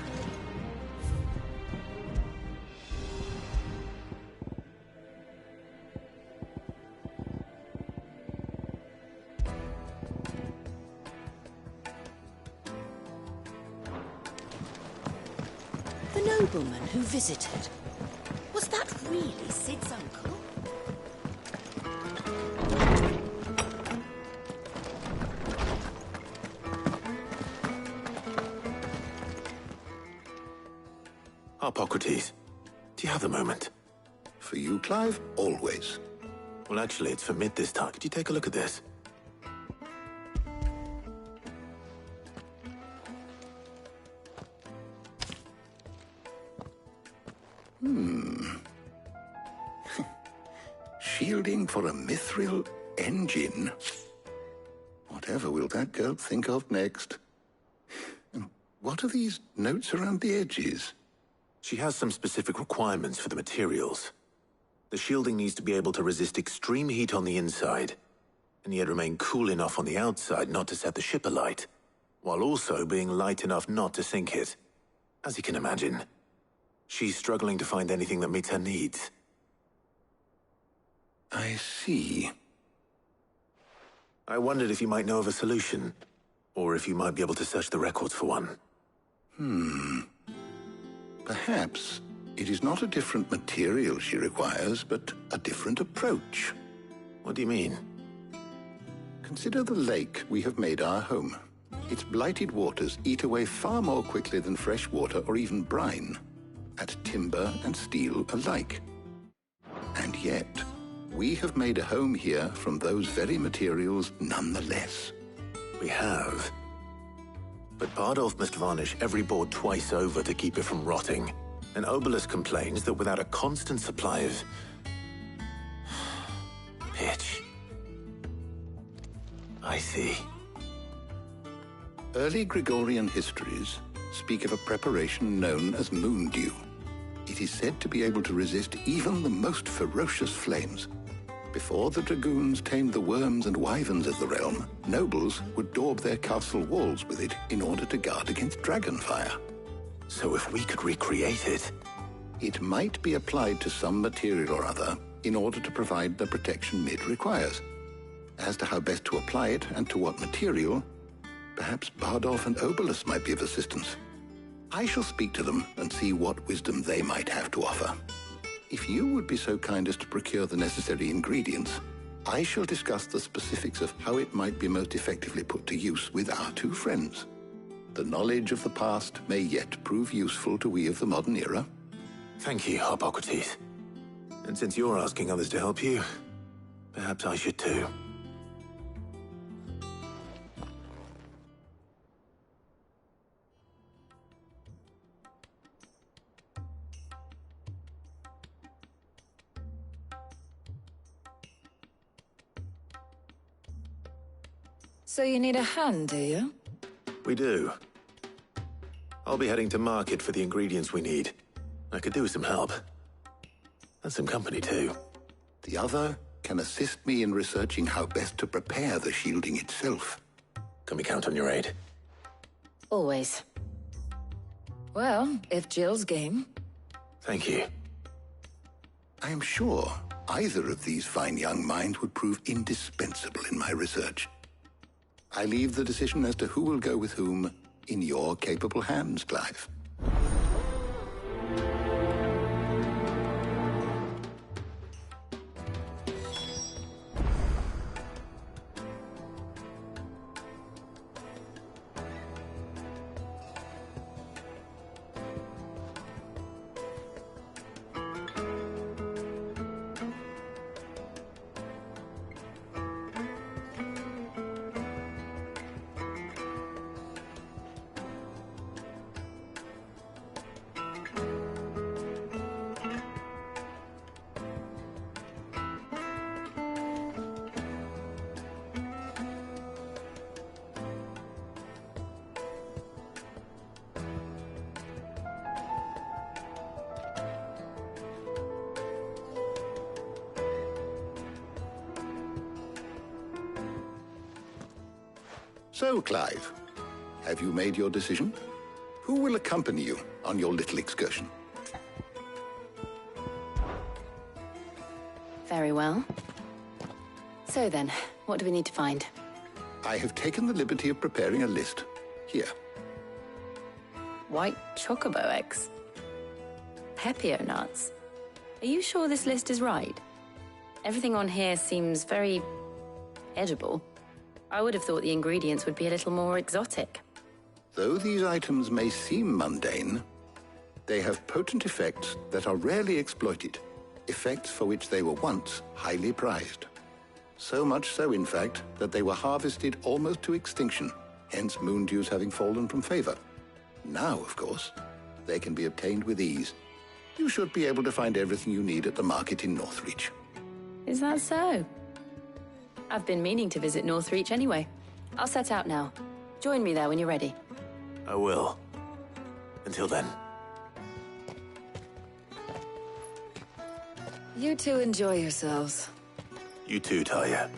The nobleman who visited. Was that really Sid's uncle? Hippocrates, do you have a moment? For you, Clive, always. Well, actually, it's for Mid this time. Could you take a look at this? Shielding for a mithril engine. Whatever will that girl think of next? And what are these notes around the edges? She has some specific requirements for the materials. The shielding needs to be able to resist extreme heat on the inside, and yet remain cool enough on the outside not to set the ship alight, while also being light enough not to sink it. As you can imagine, she's struggling to find anything that meets her needs. I see. I wondered if you might know of a solution, or if you might be able to search the records for one. Perhaps it is not a different material she requires, but a different approach. What do you mean? Consider the lake we have made our home. Its blighted waters eat away far more quickly than fresh water or even brine, at timber and steel alike. And yet, we have made a home here from those very materials nonetheless. We have. But Bardolph must varnish every board twice over to keep it from rotting. And Obelus complains that without a constant supply of pitch. I see. Early Gregorian histories speak of a preparation known as moon dew. It is said to be able to resist even the most ferocious flames. Before the dragoons tamed the worms and wyverns of the realm, nobles would daub their castle walls with it in order to guard against dragon fire. So if we could recreate it... It might be applied to some material or other in order to provide the protection Mid requires. As to how best to apply it and to what material, perhaps Bardolph and Obelus might be of assistance. I shall speak to them and see what wisdom they might have to offer. If you would be so kind as to procure the necessary ingredients, I shall discuss the specifics of how it might be most effectively put to use with our two friends. The knowledge of the past may yet prove useful to we of the modern era. Thank you, Hippocrates. And since you're asking others to help you, perhaps I should too. So you need a hand, do you? We do. I'll be heading to market for the ingredients we need. I could do with some help. And some company, too. The other can assist me in researching how best to prepare the shielding itself. Can we count on your aid? Always. Well, if Jill's game. Thank you. I am sure either of these fine young minds would prove indispensable in my research. I leave the decision as to who will go with whom in your capable hands, Clive. So, Clive, have you made your decision? Who will accompany you on your little excursion? Very well. So then, what do we need to find? I have taken the liberty of preparing a list. Here. White chocobo eggs. Pepio nuts. Are you sure this list is right? Everything on here seems very edible. I would have thought the ingredients would be a little more exotic. Though these items may seem mundane, they have potent effects that are rarely exploited, effects for which they were once highly prized. So much so, in fact, that they were harvested almost to extinction, hence moon dews having fallen from favor. Now, of course, they can be obtained with ease. You should be able to find everything you need at the market in Northreach. Is that so? I've been meaning to visit Northreach anyway. I'll set out now. Join me there when you're ready. I will. Until then. You two enjoy yourselves. You too, Talia.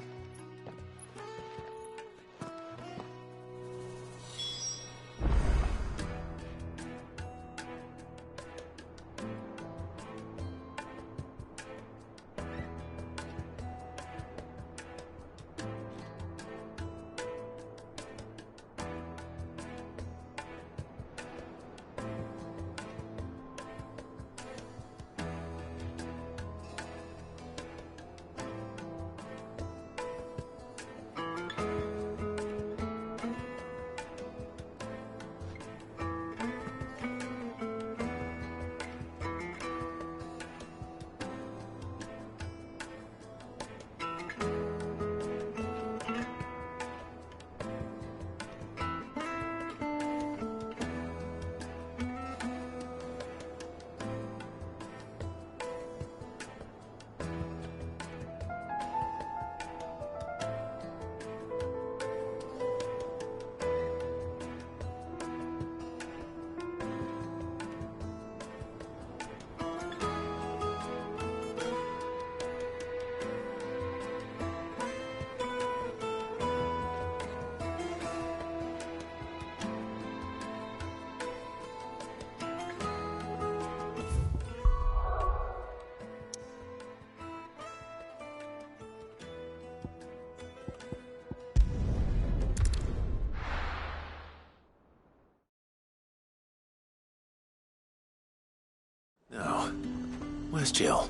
Now, where's Jill?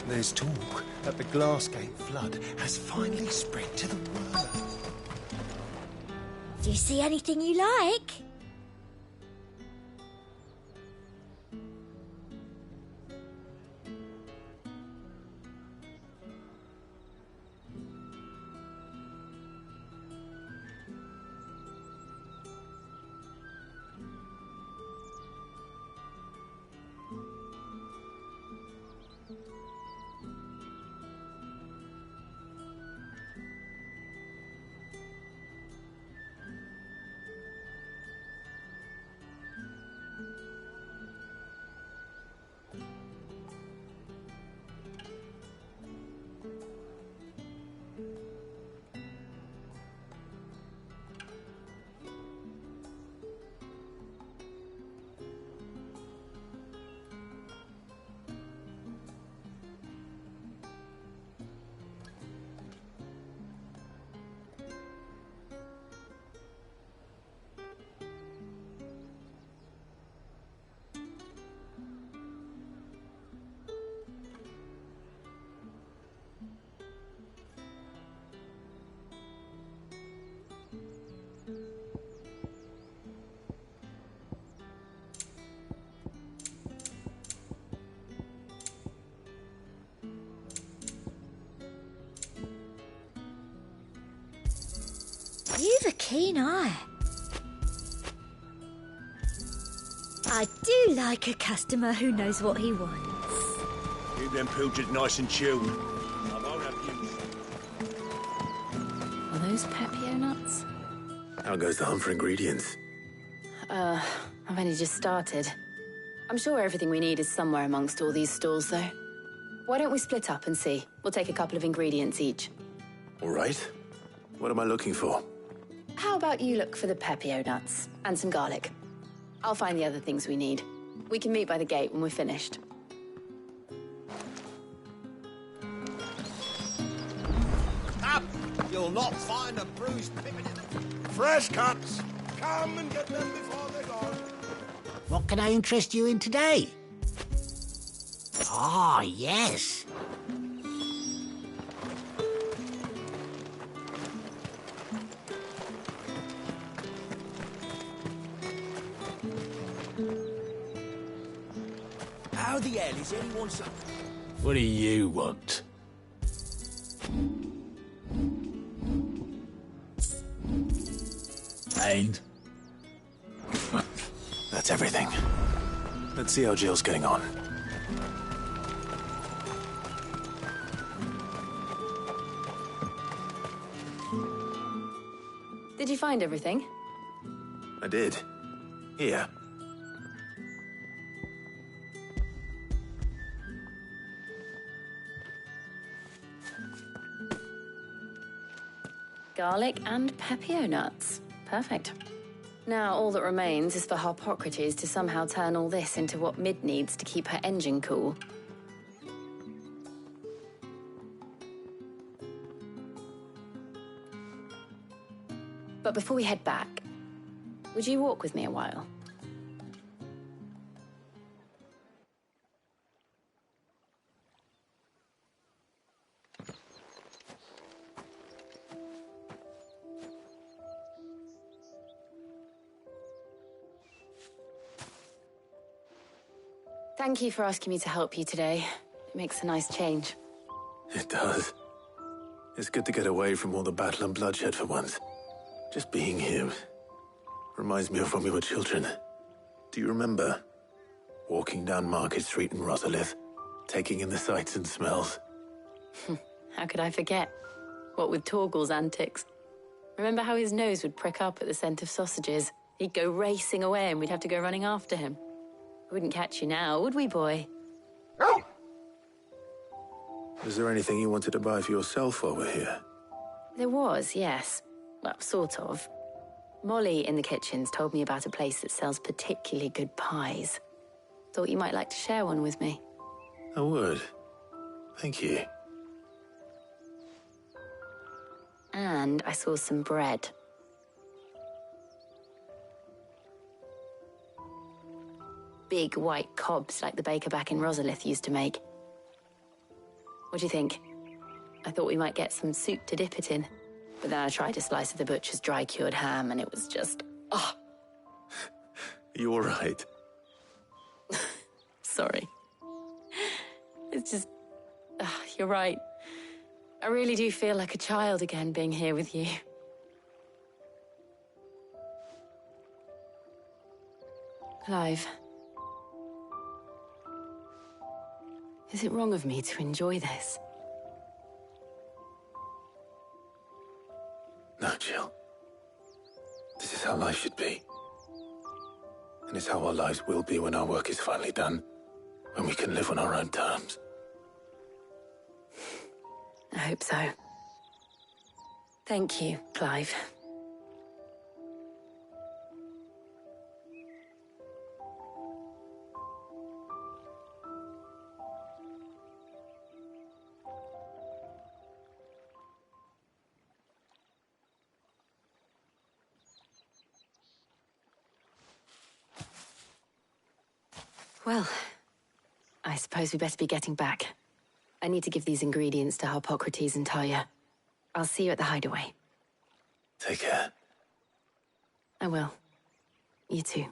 There's talk that the Glassgate flood has finally spread to the world. Do you see anything you like? You've a keen eye. I do like a customer who knows what he wants. Keep them pilchards nice and chilled. I won't abuse. Are those Pepio nuts? How goes the hunt for ingredients? I've only just started. I'm sure everything we need is somewhere amongst all these stalls, though. Why don't we split up and see? We'll take a couple of ingredients each. All right. What am I looking for? How about you look for the pepio nuts and some garlic? I'll find the other things we need. We can meet by the gate when we're finished. Up! You'll not find a bruised pippin in the... Fresh cuts! Come and get them before they're gone. What can I interest you in today? Ah, yes. How the hell is anyone so... What do you want? Aid. That's everything. Let's see how Jill's getting on. Did you find everything? I did. Here. Garlic and pepio nuts. Perfect. Now all that remains is for Harpocrates to somehow turn all this into what Mid needs to keep her engine cool. But before we head back, would you walk with me a while? Thank you for asking me to help you today. It makes a nice change. It does. It's good to get away from all the battle and bloodshed for once. Just being here reminds me of when we were children. Do you remember? Walking down Market Street in Rosalith, taking in the sights and smells. How could I forget? What with Torgal's antics. Remember how his nose would prick up at the scent of sausages? He'd go racing away and we'd have to go running after him. We wouldn't catch you now, would we, boy? Is there anything you wanted to buy for yourself while we're here? There was, yes. Well, sort of. Molly in the kitchens told me about a place that sells particularly good pies. Thought you might like to share one with me. I would. Thank you. And I saw some bread. Big white cobs like the baker back in Rosalith used to make. What do you think? I thought we might get some soup to dip it in. But then I tried a slice of the butcher's dry-cured ham and it was just... oh. You all right? Sorry. It's just... you're right. I really do feel like a child again being here with you. Clive. Is it wrong of me to enjoy this? No, Jill. This is how life should be. And it's how our lives will be when our work is finally done. When we can live on our own terms. I hope so. Thank you, Clive. Well, I suppose we better be getting back. I need to give these ingredients to Harpocrates and Talia. I'll see you at the hideaway. Take care. I will. You too.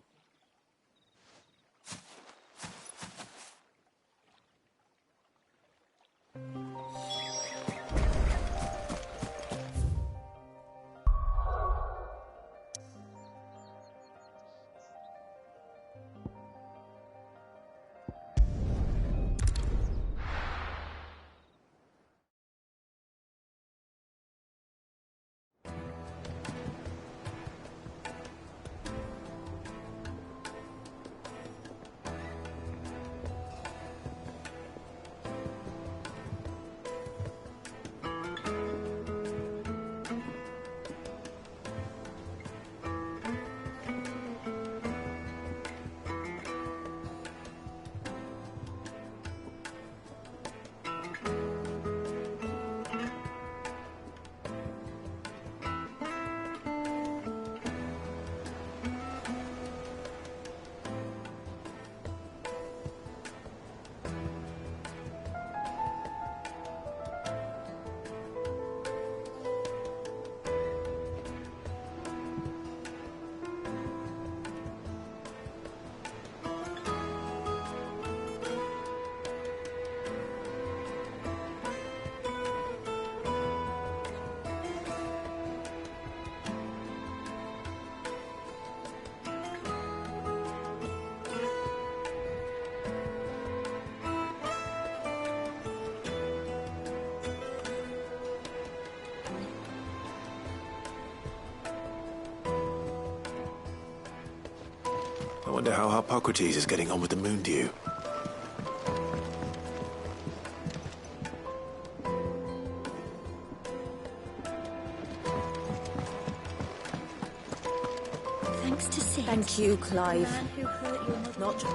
wonder how Hippocrates is getting on with the moon dew. Thanks to Sid. Thank you, Clive. The man who hurt your mother. Not...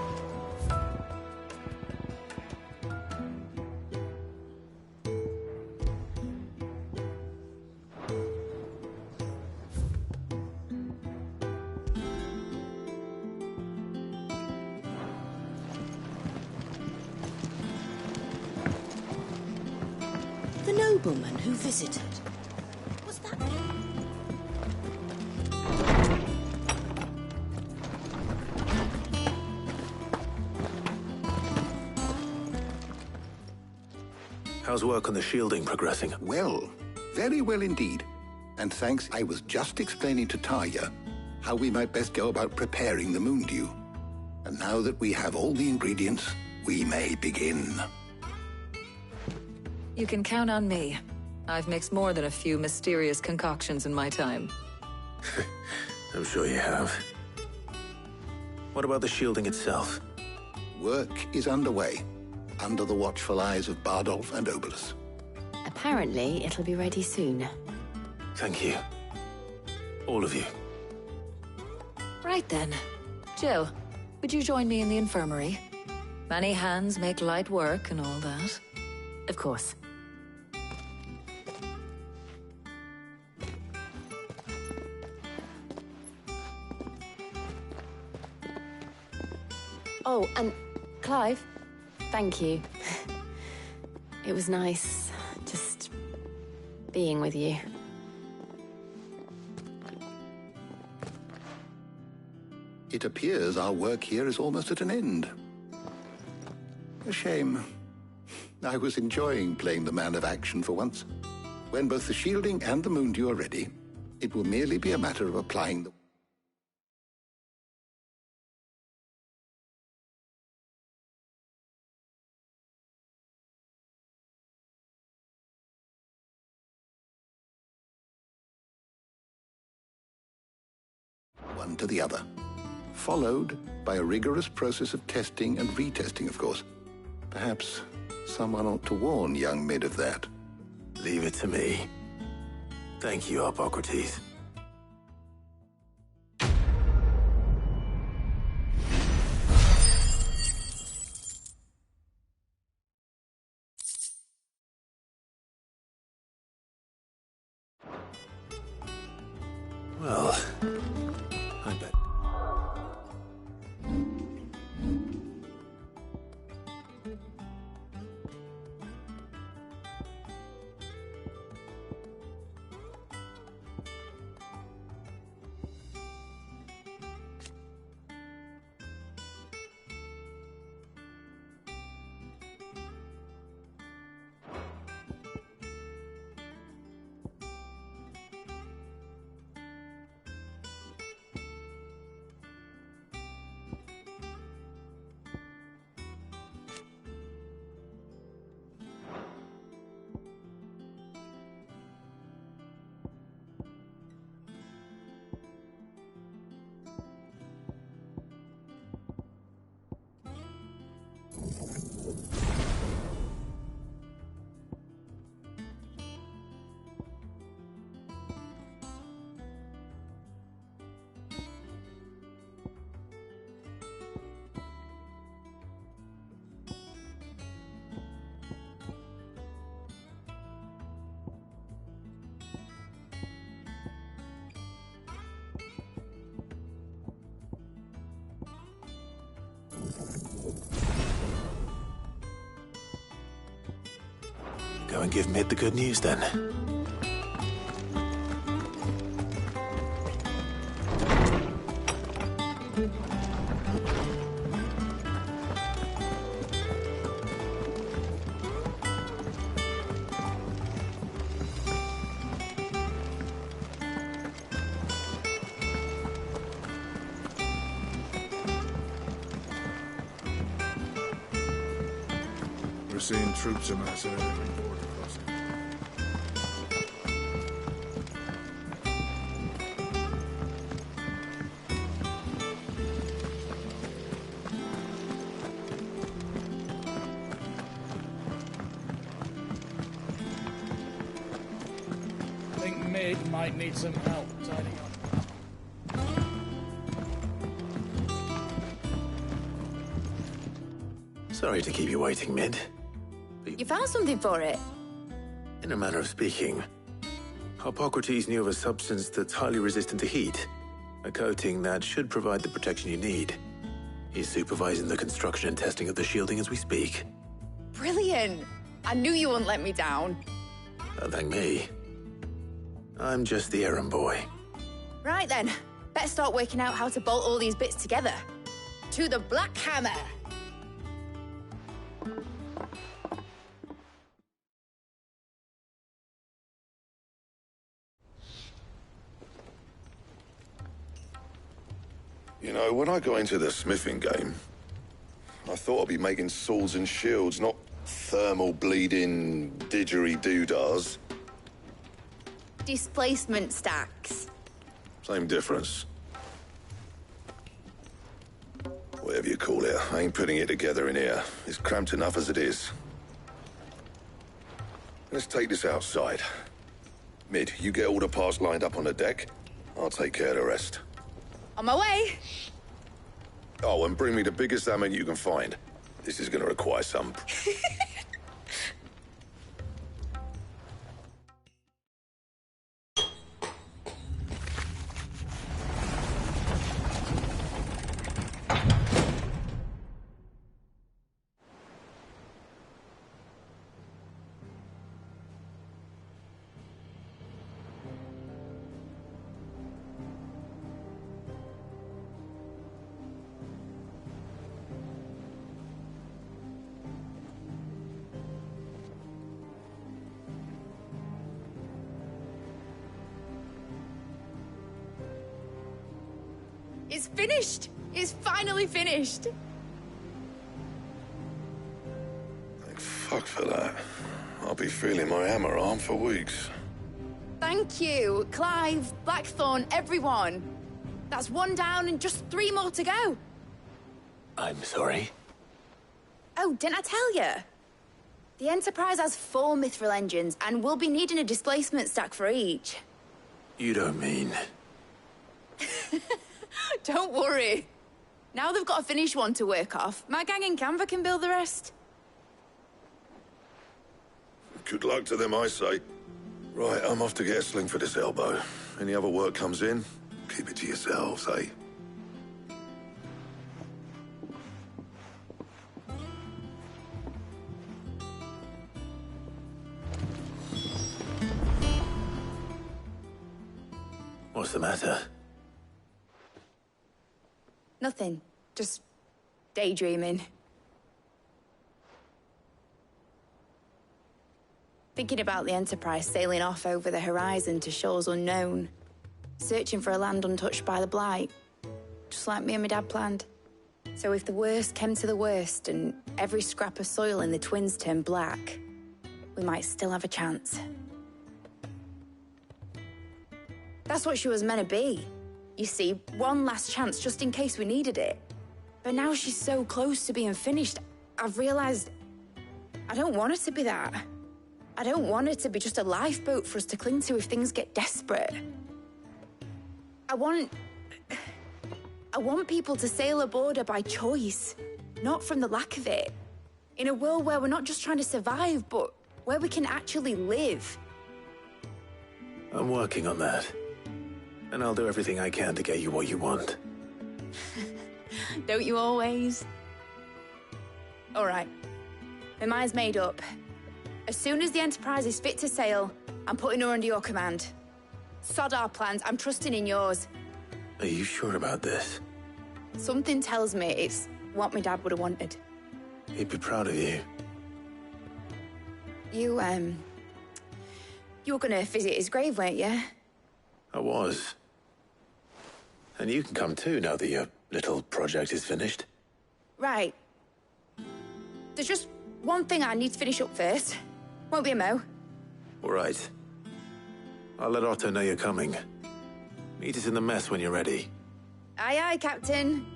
The nobleman who visited. Was that... How's work on the shielding progressing? Well, very well indeed. And thanks, I was just explaining to Tarja how we might best go about preparing the moon dew. And now that we have all the ingredients, we may begin. You can count on me. I've mixed more than a few mysterious concoctions in my time. I'm sure you have. What about the shielding itself? Work is underway, under the watchful eyes of Bardolph and Obolus. Apparently, it'll be ready soon. Thank you. All of you. Right then. Jill, would you join me in the infirmary? Many hands make light work and all that. Of course. Oh, and Clive, thank you. It was nice just being with you. It appears our work here is almost at an end. A shame. I was enjoying playing the man of action for once. When both the shielding and the moon dew are ready, it will merely be a matter of applying the... one to the other, followed by a rigorous process of testing and retesting, of course. Perhaps someone ought to warn young Mid of that. Leave it to me. Thank you, Hippocrates. Well, I bet. Go and give Mid the good news, then. We're seeing troops amassing at every border crossing. Mid might need some help tidying up. Sorry to keep you waiting, Mid. You found something for it? In a manner of speaking, Hippocrates knew of a substance that's highly resistant to heat, a coating that should provide the protection you need. He's supervising the construction and testing of the shielding as we speak. Brilliant! I knew you wouldn't let me down. Don't thank me. I'm just the errand boy. Right then, better start working out how to bolt all these bits together. To the Black Hammer! You know, when I got into the smithing game, I thought I'd be making swords and shields, not thermal bleeding didgeridoo-dahs. Displacement stacks. Same difference. Whatever you call it, I ain't putting it together in here. It's cramped enough as it is. Let's take this outside. Mid, you get all the parts lined up on the deck. I'll take care of the rest. On my way! Oh, and bring me the biggest hammer you can find. This is gonna require some... It's finished! It's finally finished! Thank fuck for that. I'll be feeling my hammer arm for weeks. Thank you, Clive, Blackthorn, everyone. That's one down and just 3 more to go. I'm sorry. Oh, didn't I tell you? The Enterprise has 4 mithril engines, and we'll be needing a displacement stack for each. You don't mean... Don't worry. Now they've got a finished one to work off, my gang in Canva can build the rest. Good luck to them, I say. Right, I'm off to get a sling for this elbow. Any other work comes in, keep it to yourselves, eh? What's the matter? Nothing. Just daydreaming. Thinking about the Enterprise sailing off over the horizon to shores unknown. Searching for a land untouched by the Blight. Just like me and my dad planned. So if the worst came to the worst and every scrap of soil in the Twins turned black, we might still have a chance. That's what she was meant to be. You see, one last chance just in case we needed it. But now she's so close to being finished, I've realized I don't want her to be that. I don't want her to be just a lifeboat for us to cling to if things get desperate. I want people to sail aboard her by choice, not from the lack of it. In a world where we're not just trying to survive, but where we can actually live. I'm working on that. And I'll do everything I can to get you what you want. Don't you always? All right. My mind's made up. As soon as the Enterprise is fit to sail, I'm putting her under your command. Sod our plans, I'm trusting in yours. Are you sure about this? Something tells me it's what my dad would have wanted. He'd be proud of you. You were gonna visit his grave, weren't you? I was. And you can come too now that your little project is finished. Right. There's just one thing I need to finish up first. Won't be a mo. All right. I'll let Otto know you're coming. Meet us in the mess when you're ready. Aye, aye, Captain.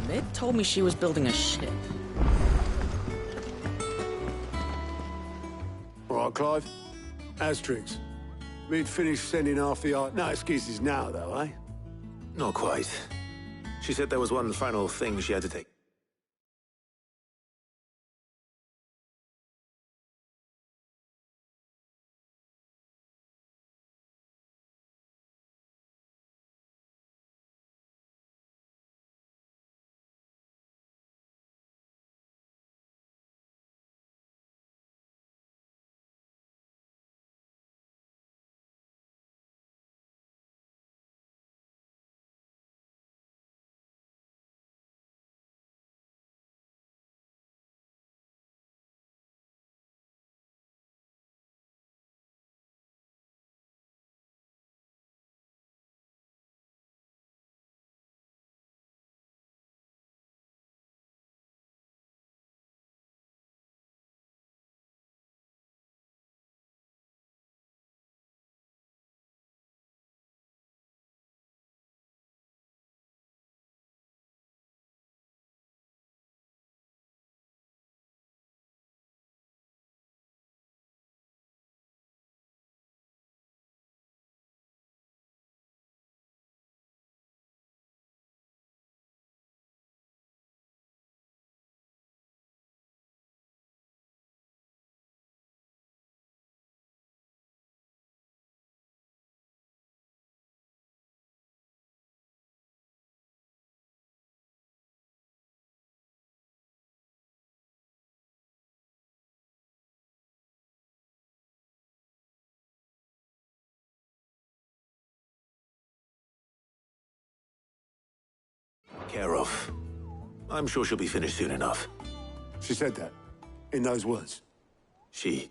Mid? told me she was building a ship. All right, Clive. Asterix. We'd finished sending half the art. No excuses now, though, eh? Not quite. She said there was one final thing she had to take. Care of. I'm sure she'll be finished soon enough. She said that? In those words? She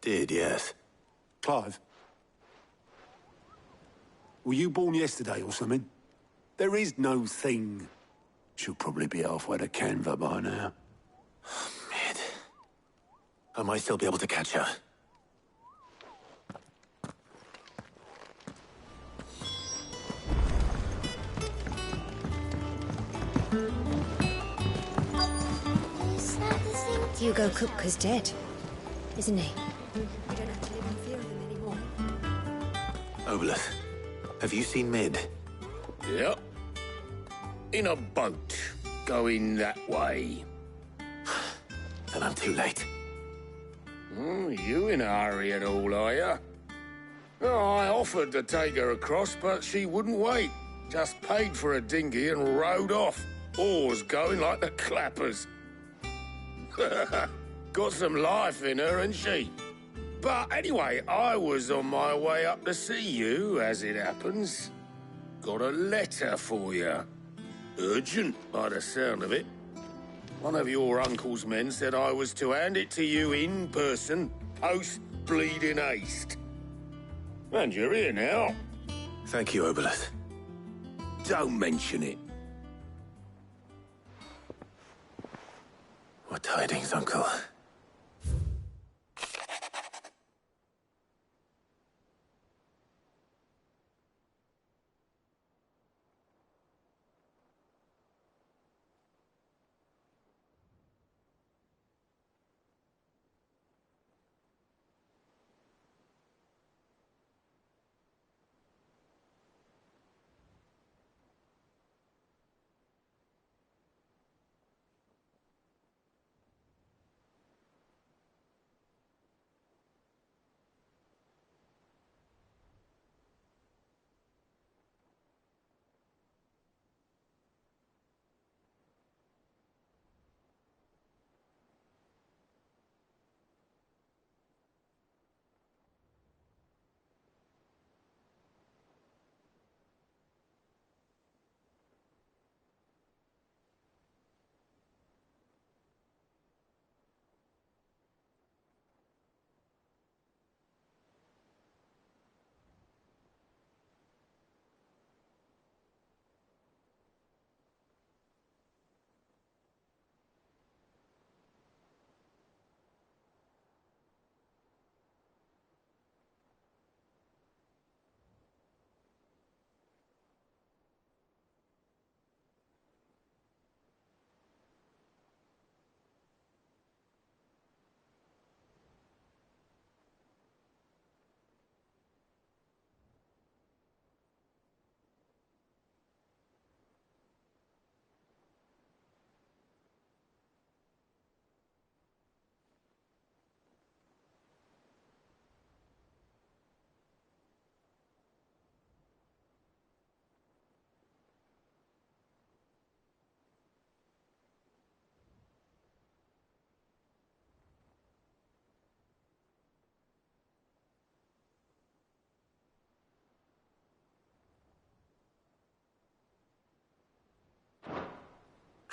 did, yes. Clive? Were you born yesterday or something? There is no thing. She'll probably be halfway to Canva by now. Mid. I might still be able to catch her. Hugo Kupka's dead, isn't he? We don't have to live in fear of him anymore. Obolus, have you seen Mid? Yep. In a boat, going that way. Then I'm too late. You in a hurry at all, are you? Oh, I offered to take her across, but she wouldn't wait. Just paid for a dinghy and rowed off. Oars going like the clappers. Got some life in her, ain't she? But anyway, I was on my way up to see you, as it happens. Got a letter for you. Urgent, by the sound of it. One of your uncle's men said I was to hand it to you in person, post-bleeding haste. And you're here now. Thank you, Obolus. Don't mention it. What tidings, Uncle?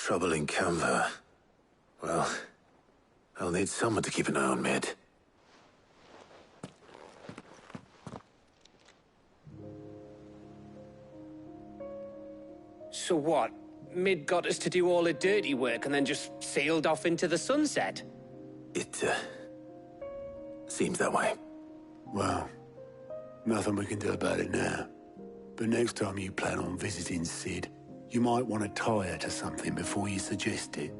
Trouble in Canva. Well, I'll need someone to keep an eye on Mid. So what? Mid got us to do all the dirty work and then just sailed off into the sunset? It, seems that way. Well, nothing we can do about it now. But next time you plan on visiting Sid, you might want to tie her to something before you suggest it.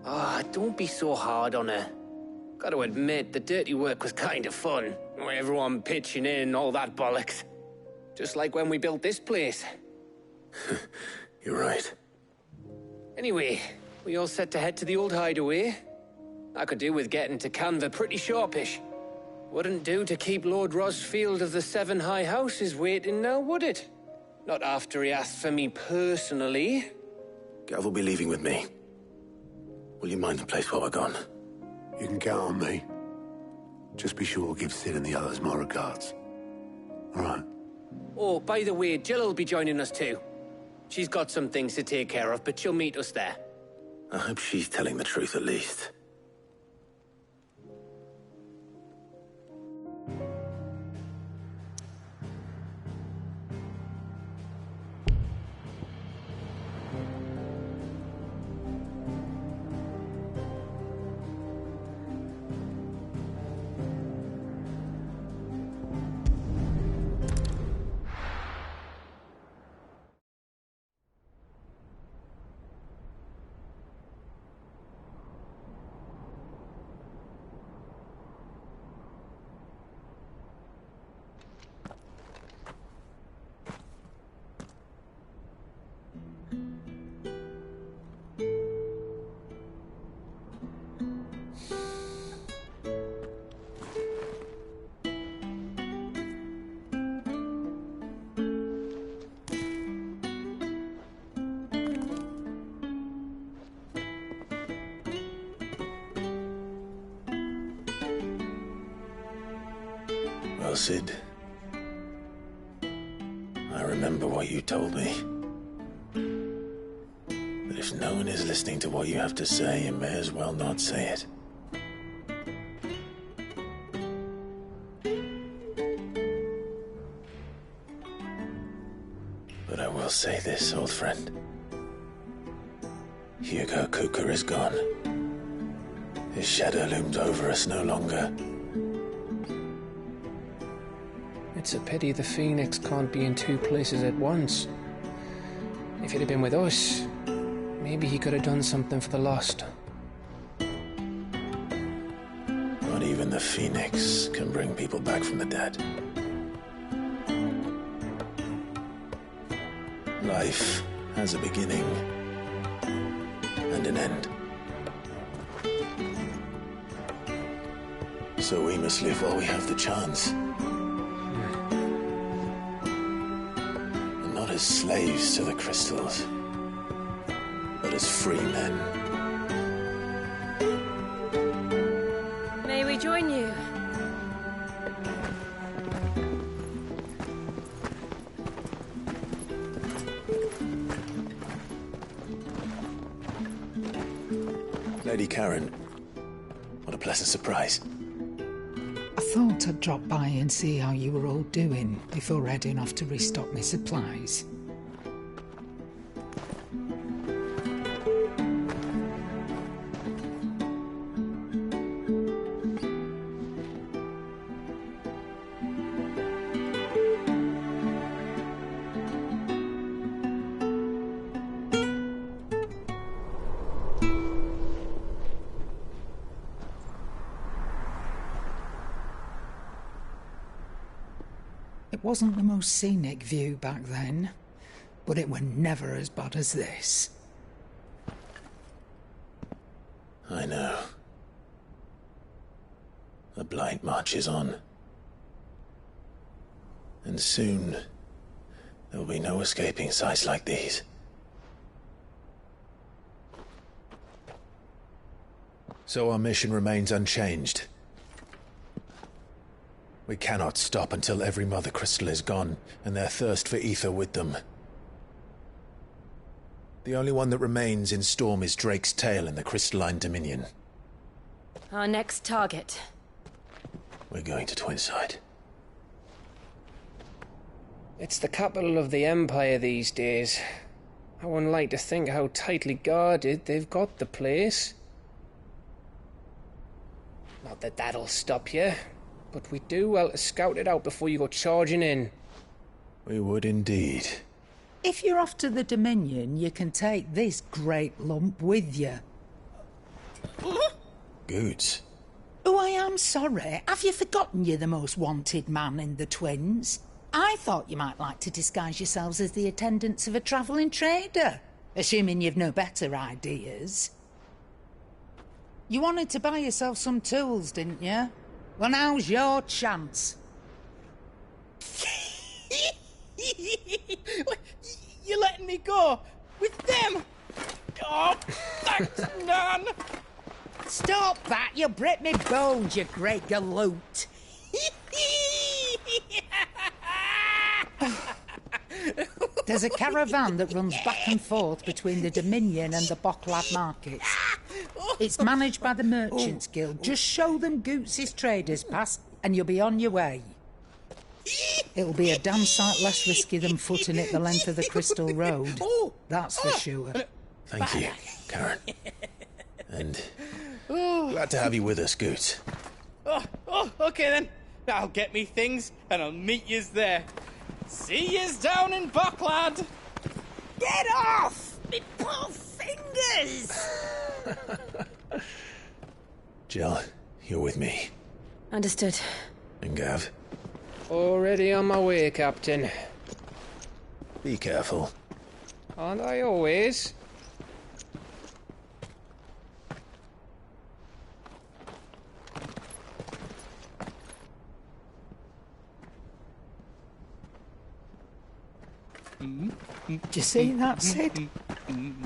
Ah, don't be so hard on her. Gotta admit, the dirty work was kind of fun. Everyone pitching in and all that bollocks. Just like when we built this place. You're right. Anyway, we all set to head to the old hideaway. I could do with getting to Canva pretty sharpish. Wouldn't do to keep Lord Rosfield of the Seven High Houses waiting now, would it? Not after he asked for me personally. Gav will be leaving with me. Will you mind the place while we're gone? You can count on me. Just be sure to give Sid and the others my regards. All right. Oh, by the way, Jill will be joining us too. She's got some things to take care of, but she'll meet us there. I hope she's telling the truth at least. Well, Sid, I remember what you told me. That if no one is listening to what you have to say, you may as well not say it. But I will say this, old friend. Hugo Kuka is gone. His shadow looms over us no longer. It's a pity the Phoenix can't be in two places at once. If he'd have been with us, maybe he could have done something for the lost. Not even the Phoenix can bring people back from the dead. Life has a beginning and an end. So we must live while we have the chance. And not as slaves to the crystals, but as free men. May we join you? Lady Karen, what a pleasant surprise. I thought I'd drop by and see how you were all doing before heading off to restock my supplies. It wasn't the most scenic view back then, but it were never as bad as this. I know. The blight marches on. And soon, there will be no escaping sights like these. So our mission remains unchanged. We cannot stop until every Mother Crystal is gone, and their thirst for ether with them. The only one that remains in Storm is Drake's Tail in the Crystalline Dominion. Our next target. We're going to Twinside. It's the capital of the Empire these days. I wouldn't like to think how tightly guarded they've got the place. Not that that'll stop you, but we do well to scout it out before you go charging in. We would indeed. If you're off to the Dominion, you can take this great lump with you. Goods. Oh, I am sorry. Have you forgotten you're the most wanted man in the Twins? I thought you might like to disguise yourselves as the attendants of a travelling trader, assuming you've no better ideas. You wanted to buy yourself some tools, didn't you? Well, now's your chance. You're letting me go with them? Oh, thanks, Nan. Stop that! You'll break me bones, you great galoot. There's a caravan that runs back and forth between the Dominion and the Bocklad markets. It's managed by the Merchants Guild. Just show them Goots' traders pass and you'll be on your way. It'll be a damn sight less risky than footing it the length of the Crystal Road. That's for sure. Thank you, Karen. And glad to have you with us, Goots. Okay then. I'll get me things and I'll meet yous there. See yous down in Bocklad. Get off! Me poor fingers! Jill, you're with me. Understood. And Gav? Already on my way, Captain. Be careful. Aren't I always? Do you see that, Sid?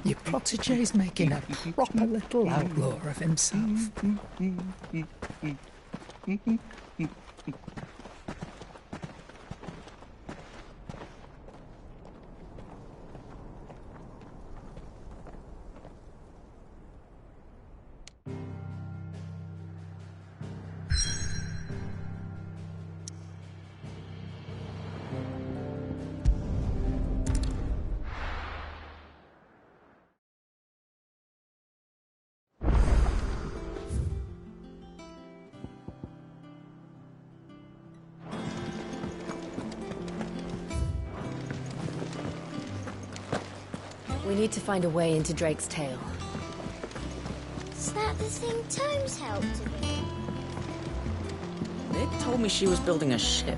Your protege's making a proper little outlaw of himself. We need to find a way into Drake's Tail. Is that the thing Tomes helped with? Nick told me she was building a ship.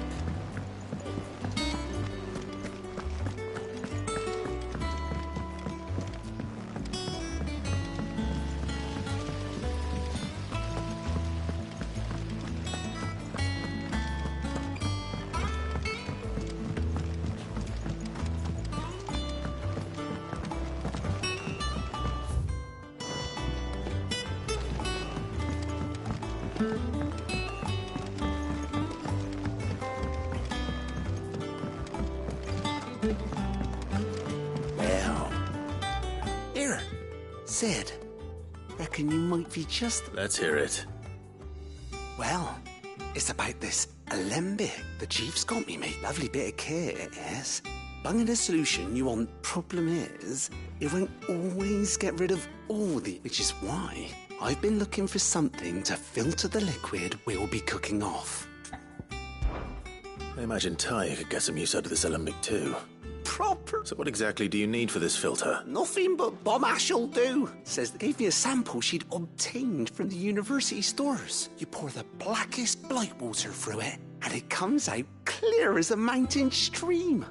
Well, here, Sid. Reckon you might be just... Let's hear it. Well, it's about this alembic the chief's got me, mate. Lovely bit of kit, it is. Bunging a solution you want. Problem is, it won't always get rid of all the... Which is why I've been looking for something to filter the liquid we'll be cooking off. I imagine Ty could get some use out of this alembic too. Proper. So what exactly do you need for this filter? Nothing but bomb ash'll do. Says they gave me a sample she'd obtained from the university stores. You pour the blackest blight water through it, and it comes out clear as a mountain stream.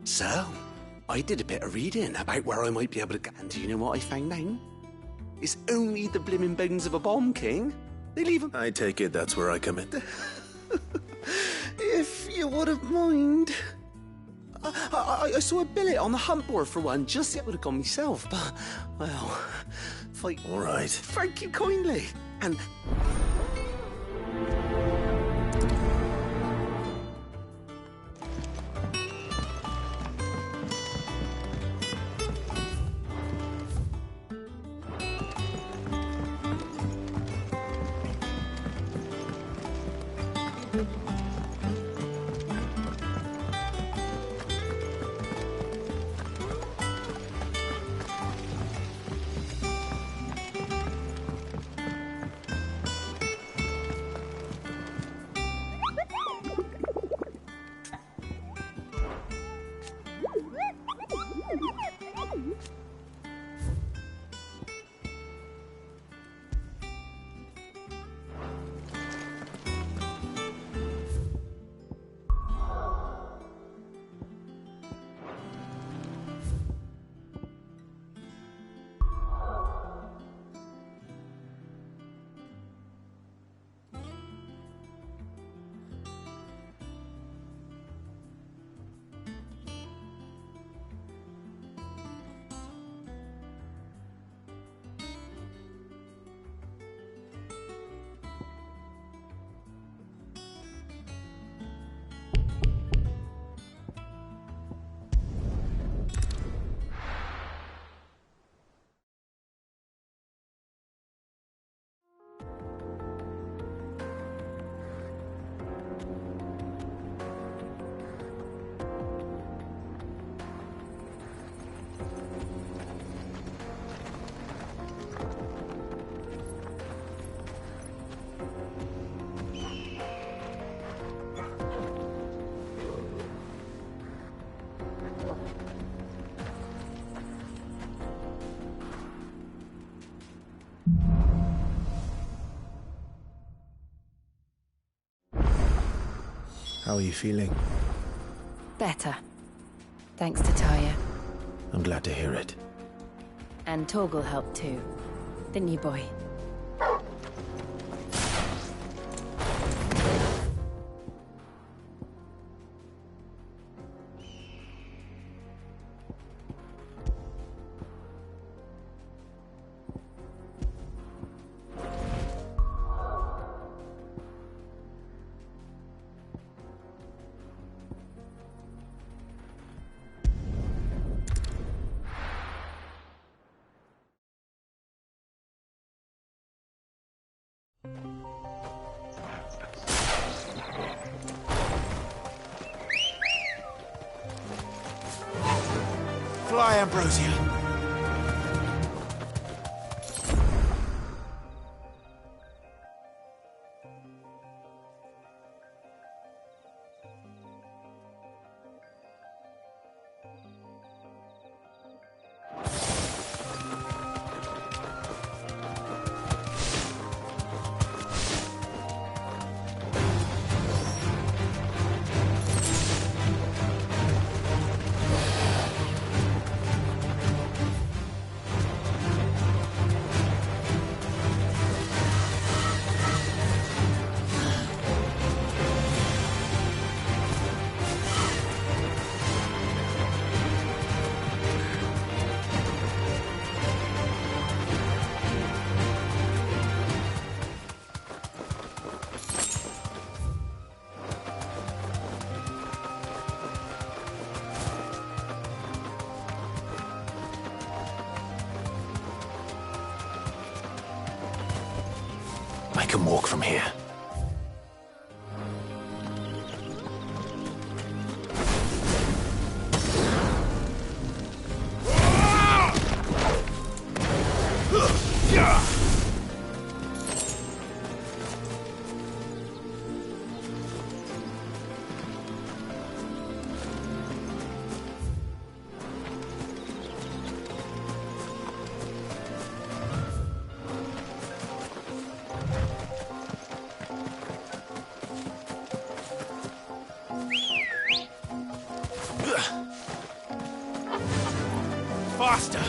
So, I did a bit of reading about where I might be able to get. And do you know what I found out? It's only the blimmin' bones of a bomb king. They leave 'em. I take it that's where I come in. If you wouldn't mind. I saw a billet on the hunt board for one. Just yet would have gone myself, but, well, fight. All right. Thank you kindly. And... How are you feeling? Better. Thanks to Taya. I'm glad to hear it. And Torgal helped too. Didn't you, boy? Fly, Ambrosia. I can walk from here. Faster!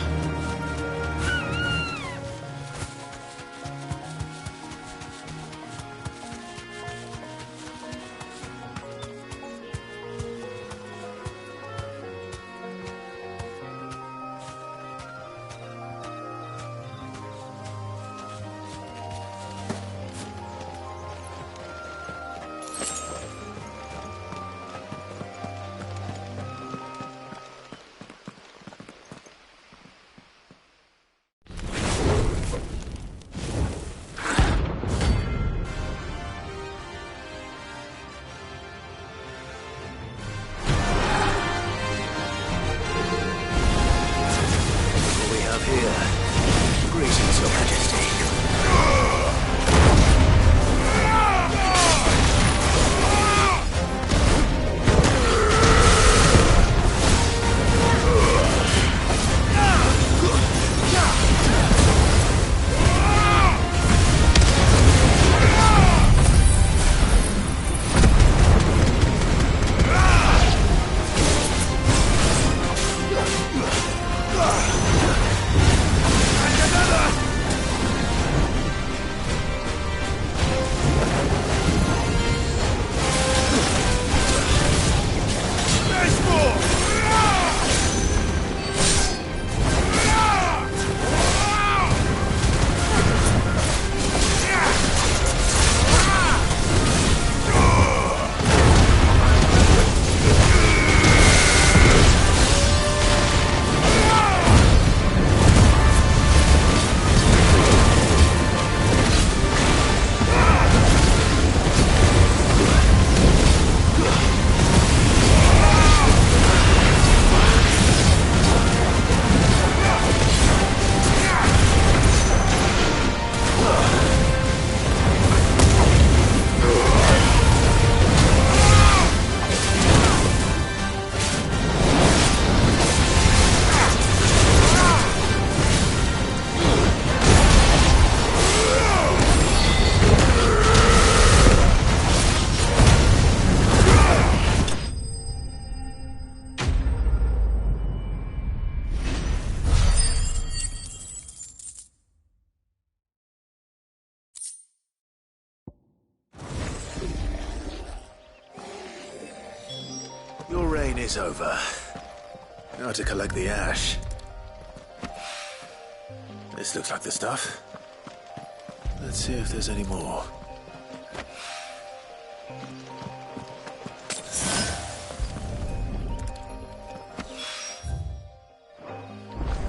pain is over. Now to collect the ash. This looks like the stuff. Let's see if there's any more.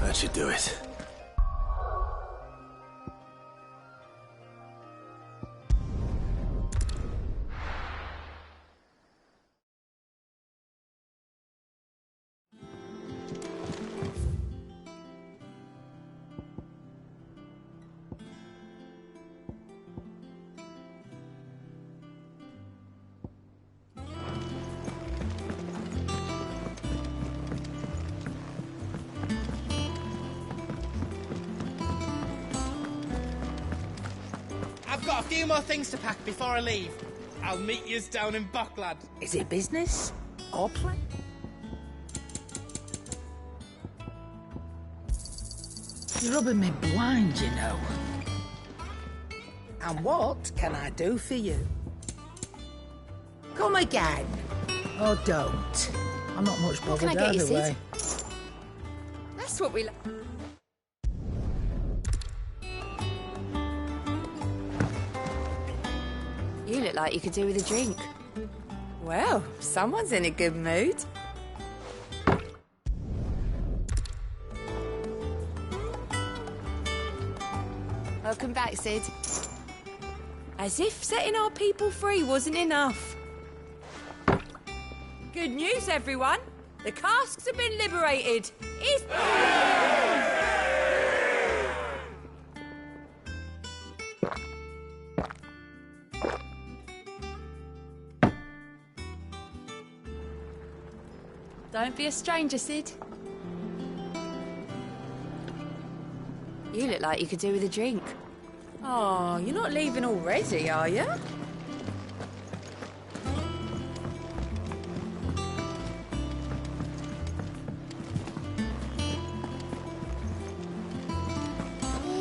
That should do it. I've got a few more things to pack before I leave. I'll meet yous down in Bucklad. Is it business or play? You're rubbing me blind, you know. And what can I do for you? Come again. Or don't. I'm not much bothered Can I get you, either way. Sid? That's what we like. You look like you could do with a drink. Well, someone's in a good mood. Welcome back, Sid. As if setting our people free wasn't enough. Good news, everyone. The casks have been liberated. Don't be a stranger, Sid. You look like you could do with a drink. Oh, you're not leaving already, are you?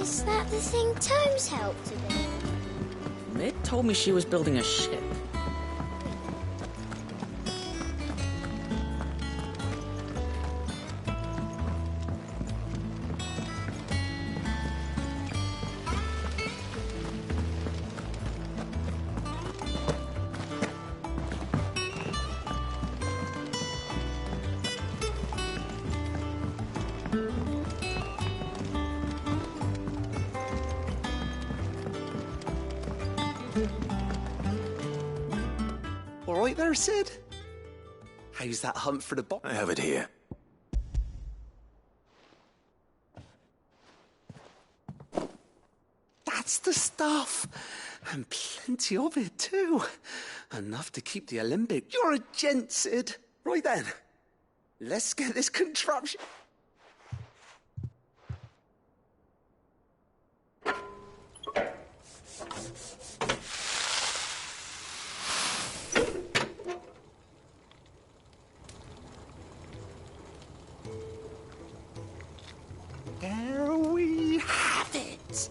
Is that the thing Tomes helped to build? Mid told me she was building a ship. All right there, Sid? How's that hunt for the box? I have it here. That's the stuff. And plenty of it, too. Enough to keep the Olympic. You're a gent, Sid. Right then. Let's get this contraption. There we have it.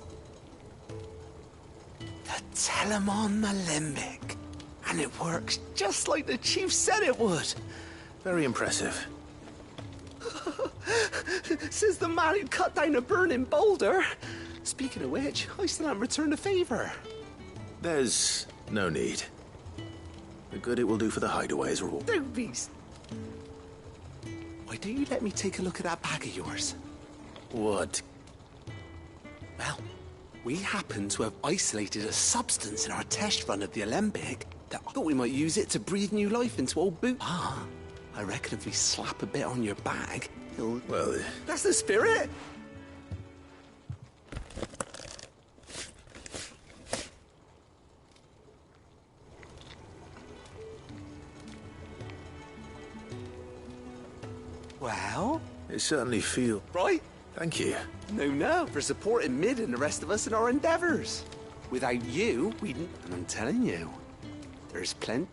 The Telemon Alembic. And it works just like the chief said it would. Very impressive. Says the man who cut down a burning boulder. Speaking of which, I still haven't returned the favour. There's no need. The good it will do for the hideaway is all. Don't be... Why don't you let me take a look at that bag of yours? What? Well, we happen to have isolated a substance in our test run of the Alembic that I thought we might use it to breathe new life into old boot. Ah, I reckon if we slap a bit on your bag, it'll... Well... That's the spirit! Well? It certainly feels... Right? Thank you. No, for supporting Mid and the rest of us in our endeavours. Without you, we'd... And I'm telling you, there's plenty...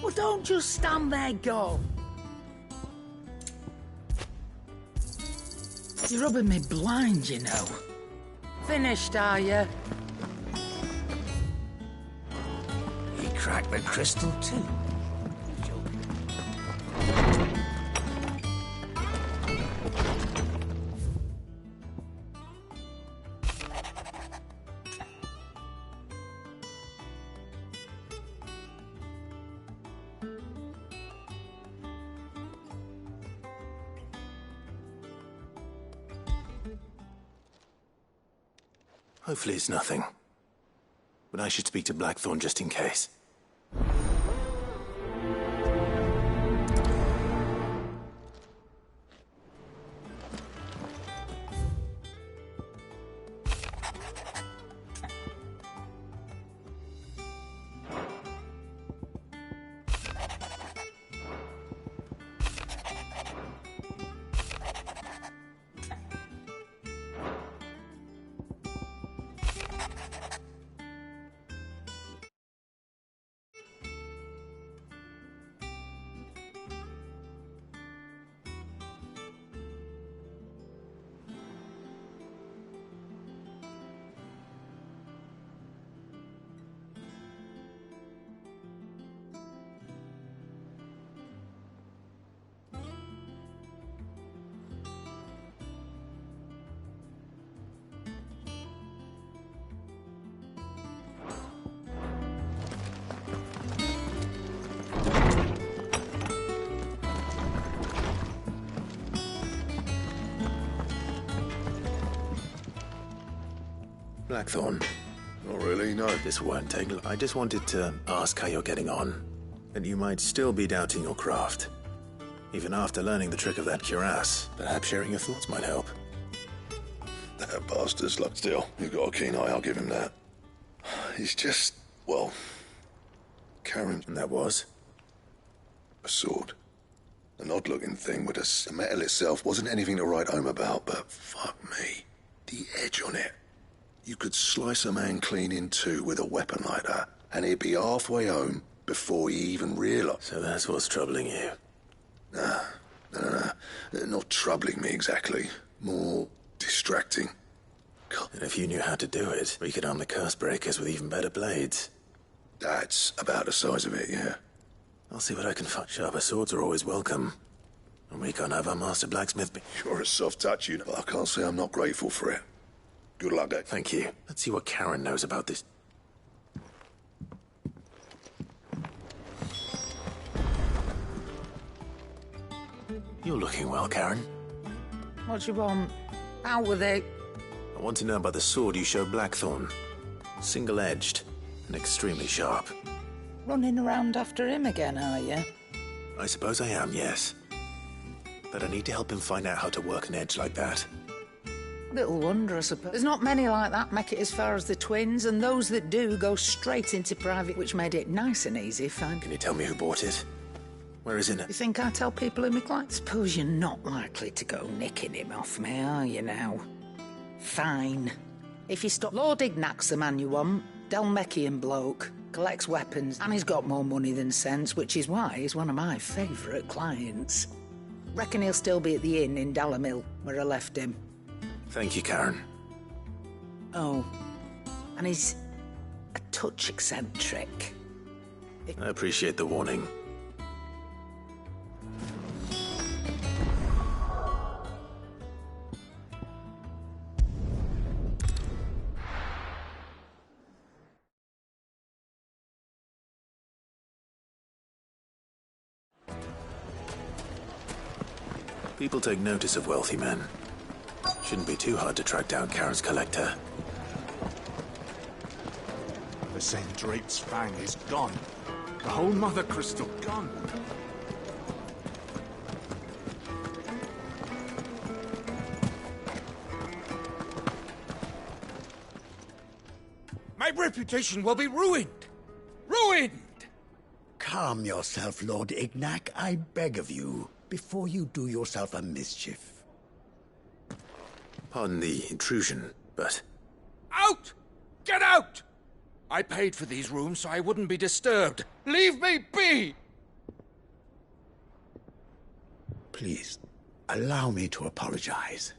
Well, don't just stand there, go. You're rubbing me blind, you know. Finished, are you? He cracked the crystal too. Hopefully it's nothing. But I should speak to Blackthorn just in case. Blackthorn. Not really, no. This won't take long. I just wanted to ask how you're getting on. And you might still be doubting your craft. Even after learning the trick of that cuirass, perhaps sharing your thoughts might help. That bastard's luck still. You've got a keen eye, I'll give him that. He's just, well... Karen... And that was? A sword. An odd-looking thing with the metal itself wasn't anything to write home about, but fuck me. The edge on it. You could slice a man clean in two with a weapon like that, and he'd be halfway home before he even realised. So that's what's troubling you? Nah. Not troubling me exactly. More distracting. God. And if you knew how to do it, we could arm the curse breakers with even better blades. That's about the size of it, yeah. I'll see what I can find. Sharper swords are always welcome. And we can't have our master blacksmith be... You're a soft touch, you know, but I can't say I'm not grateful for it. Good luck, Dad. Thank you. Let's see what Karen knows about this. You're looking well, Karen. What do you want? Out with it. I want to know about the sword you showed Blackthorn. Single-edged and extremely sharp. Running around after him again, are you? I suppose I am, yes. But I need to help him find out how to work an edge like that. Little wonder, I suppose. There's not many like that make it as far as the twins, and those that do go straight into private, which made it nice and easy, fine. Can you tell me who bought it? Where is it? You think I tell people who make like? Suppose you're not likely to go nicking him off me, are you now? Fine. If you stop... Lord Ignac's the man you want. Delmechian bloke. Collects weapons, and he's got more money than sense, which is why he's one of my favourite clients. Reckon he'll still be at the inn in Dalamil, where I left him. Thank you, Karen. Oh, and he's a touch eccentric. I appreciate the warning. People take notice of wealthy men. Shouldn't be too hard to track down Karen's collector. The Zendrate's fang is gone. The whole Mother Crystal gone. My reputation will be ruined! Ruined! Calm yourself, Lord Ignac, I beg of you, before you do yourself a mischief. Pardon the intrusion, but... Out! Get out! I paid for these rooms so I wouldn't be disturbed. Leave me be! Please, allow me to apologize.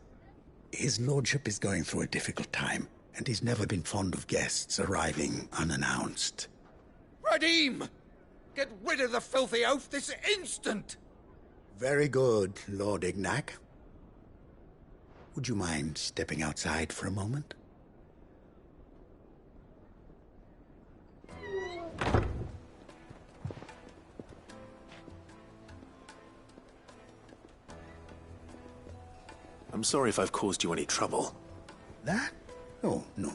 His lordship is going through a difficult time, and he's never been fond of guests arriving unannounced. Radim! Get rid of the filthy oaf this instant! Very good, Lord Ignac. Would you mind stepping outside for a moment? I'm sorry if I've caused you any trouble. That? Oh, no.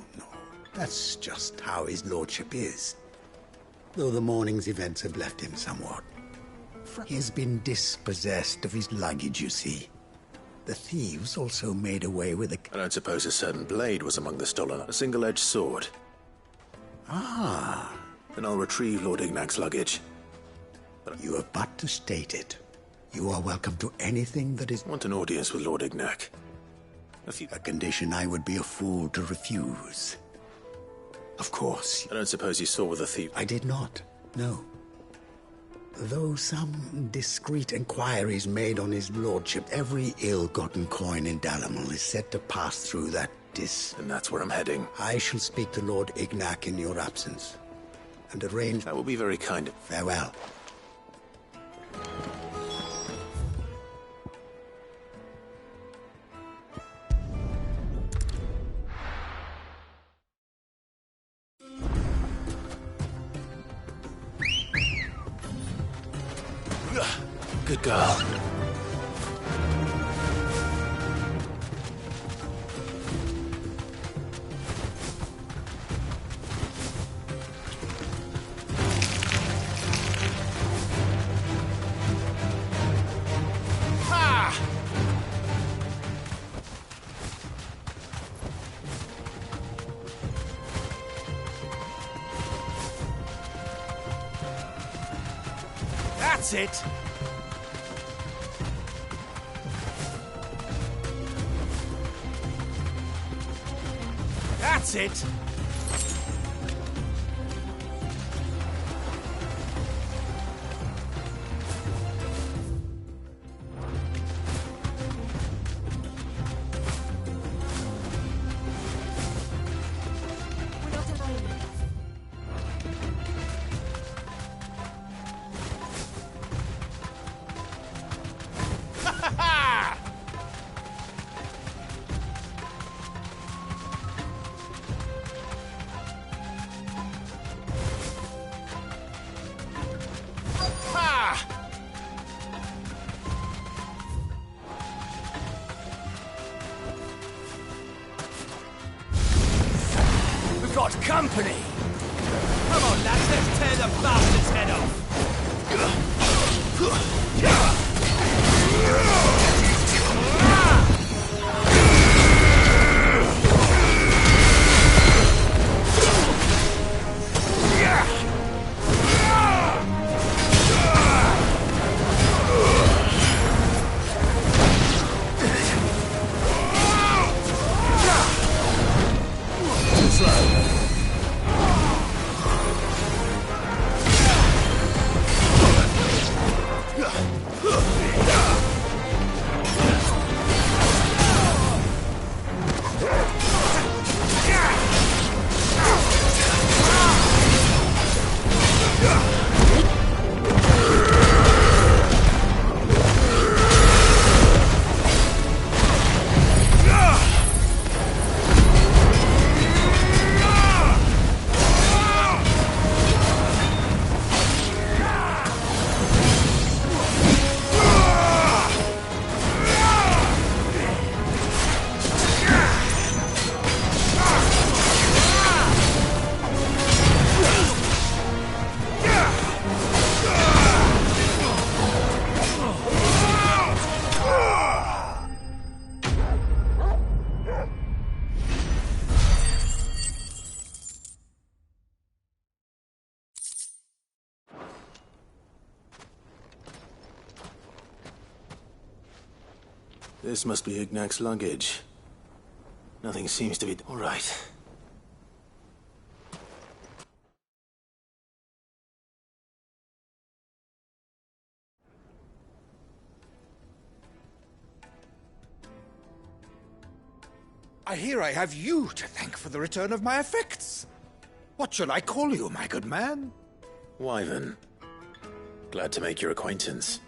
That's just how his lordship is. Though the morning's events have left him somewhat. He has been dispossessed of his luggage, you see. The thieves also made away with a... I don't suppose a certain blade was among the stolen. A single-edged sword. Ah. Then I'll retrieve Lord Ignac's luggage. But you have but to state it. You are welcome to anything that is... I want an audience with Lord Ignac. A condition I would be a fool to refuse. Of course. I don't suppose you saw with the thief. I did not, no. Though some discreet inquiries made on his lordship, every ill-gotten coin in Dalamal is said to pass through that And that's where I'm heading. I shall speak to Lord Ignac in your absence, and arrange... That will be very kind. Farewell. Good girl. That's it! That's it! We're not alone. We've got company! Come on, lads, let's tear the bastard's head off! This must be Ignac's luggage. Nothing seems to be... all right. I hear I have you to thank for the return of my effects. What shall I call you, my good man? Wyvern. Glad to make your acquaintance.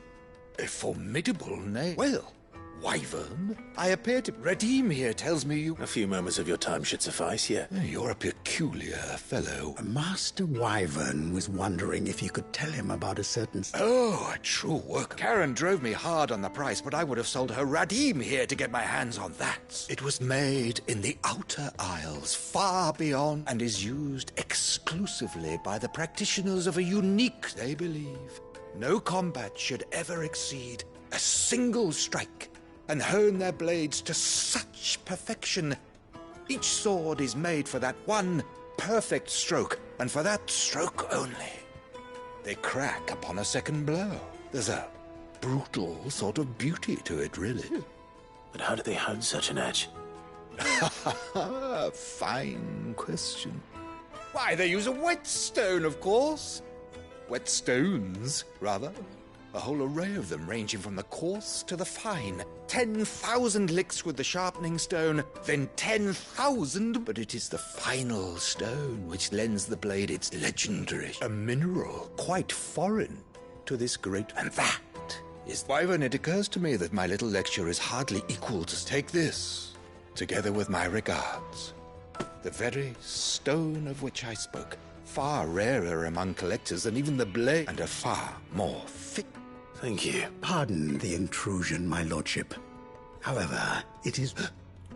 A formidable name. Well, Wyvern, I appear to... Redeem here tells me you... A few moments of your time should suffice, yeah. You're a peculiar fellow. Master Wyvern was wondering if you could tell him about a certain... Oh, a true work. Karen drove me hard on the price, but I would have sold her Radim here to get my hands on that. It was made in the Outer Isles, far beyond, and is used exclusively by the practitioners of a unique, they believe. No combat should ever exceed a single strike, and hone their blades to such perfection. Each sword is made for that one perfect stroke, and for that stroke only. They crack upon a second blow. There's a brutal sort of beauty to it, really. But how do they hone such an edge? Fine question. Why, they use a whetstone, of course. Whetstones, rather. A whole array of them, ranging from the coarse to the fine. 10,000 licks with the sharpening stone, then 10,000, but it is the final stone which lends the blade its legendary, a mineral quite foreign to this great... And that is why when it occurs to me that my little lecture is hardly equal to... Take this, together with my regards. The very stone of which I spoke, far rarer among collectors than even the blade, and a far more fit. Thank you. Pardon the intrusion, my lordship. However, it is...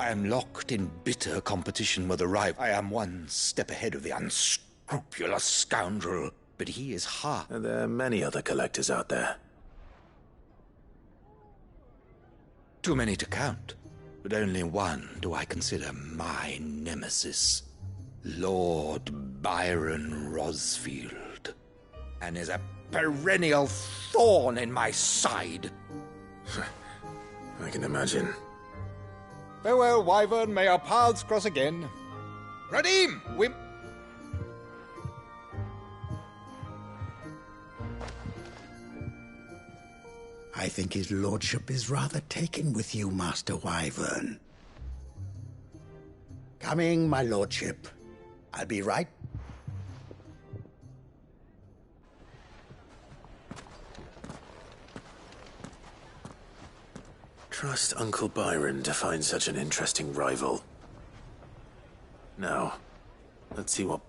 I am locked in bitter competition with a rival. I am one step ahead of the unscrupulous scoundrel, but he is hard. And there are many other collectors out there. Too many to count, but only one do I consider my nemesis. Lord Byron Rosfield, and is a perennial thorn in my side. I can imagine. Farewell, Wyvern. May our paths cross again. Radim, we... I think his lordship is rather taken with you, Master Wyvern. Coming, my lordship. I'll be right. Trust Uncle Byron to find such an interesting rival. Now, let's see what...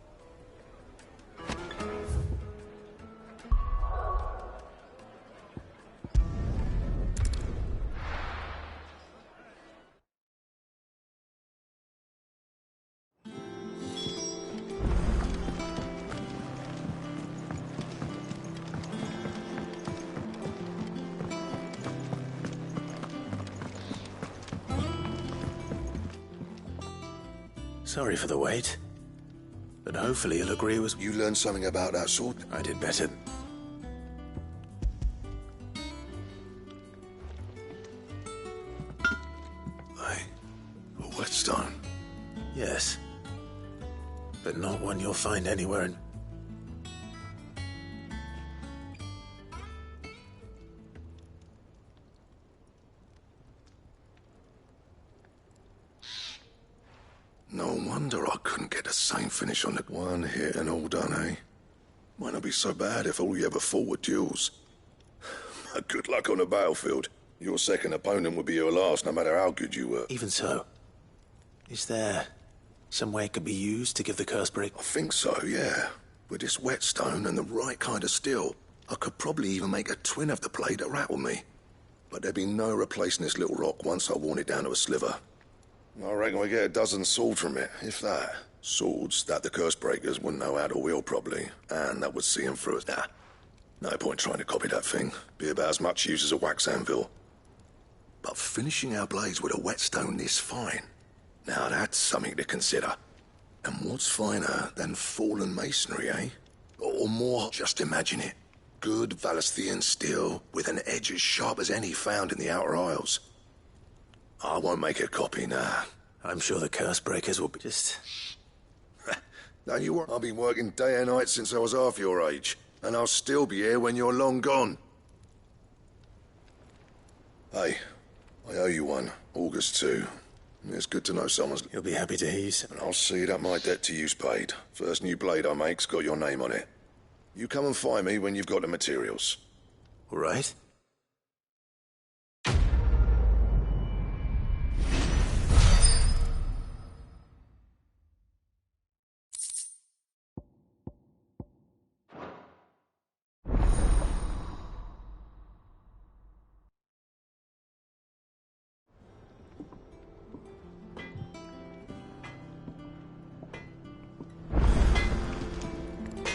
Sorry for the wait. But hopefully you'll agree it was... You learned something about that sword? I did better. A whetstone? Yes. But not one you'll find anywhere in... No wonder I couldn't get the same finish on the one hit and all done, eh? Might not be so bad if all you ever fought were duels. Good luck on the battlefield. Your second opponent would be your last, no matter how good you were. Even so, is there some way it could be used to give the curse break? I think so, yeah. With this whetstone and the right kind of steel, I could probably even make a twin of the blade that rattled me. But there'd be no replacing this little rock once I worn it down to a sliver. I reckon we get a dozen swords from it, if that. Swords that the curse breakers wouldn't know how to wield properly, and that would see them through it. Nah, no point trying to copy that thing. Be about as much use as a wax anvil. But finishing our blades with a whetstone this fine, now that's something to consider. And what's finer than fallen masonry, eh? Or more, just imagine it. Good Valesthian steel with an edge as sharp as any found in the Outer Isles. I won't make a copy, nah. I'm sure the curse breakers will be just... Don't you worry. I've been working day and night since I was half your age, and I'll still be here when you're long gone. Hey, I owe you one. August 2. It's good to know someone's... You'll be happy to hear you say. And I'll see that my debt to you's paid. First new blade I make's got your name on it. You come and find me when you've got the materials. All right?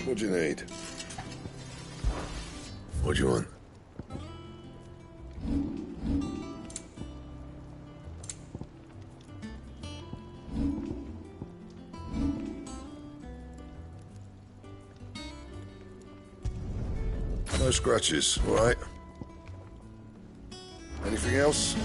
What do you need? What do you want? No scratches, all right? Anything else?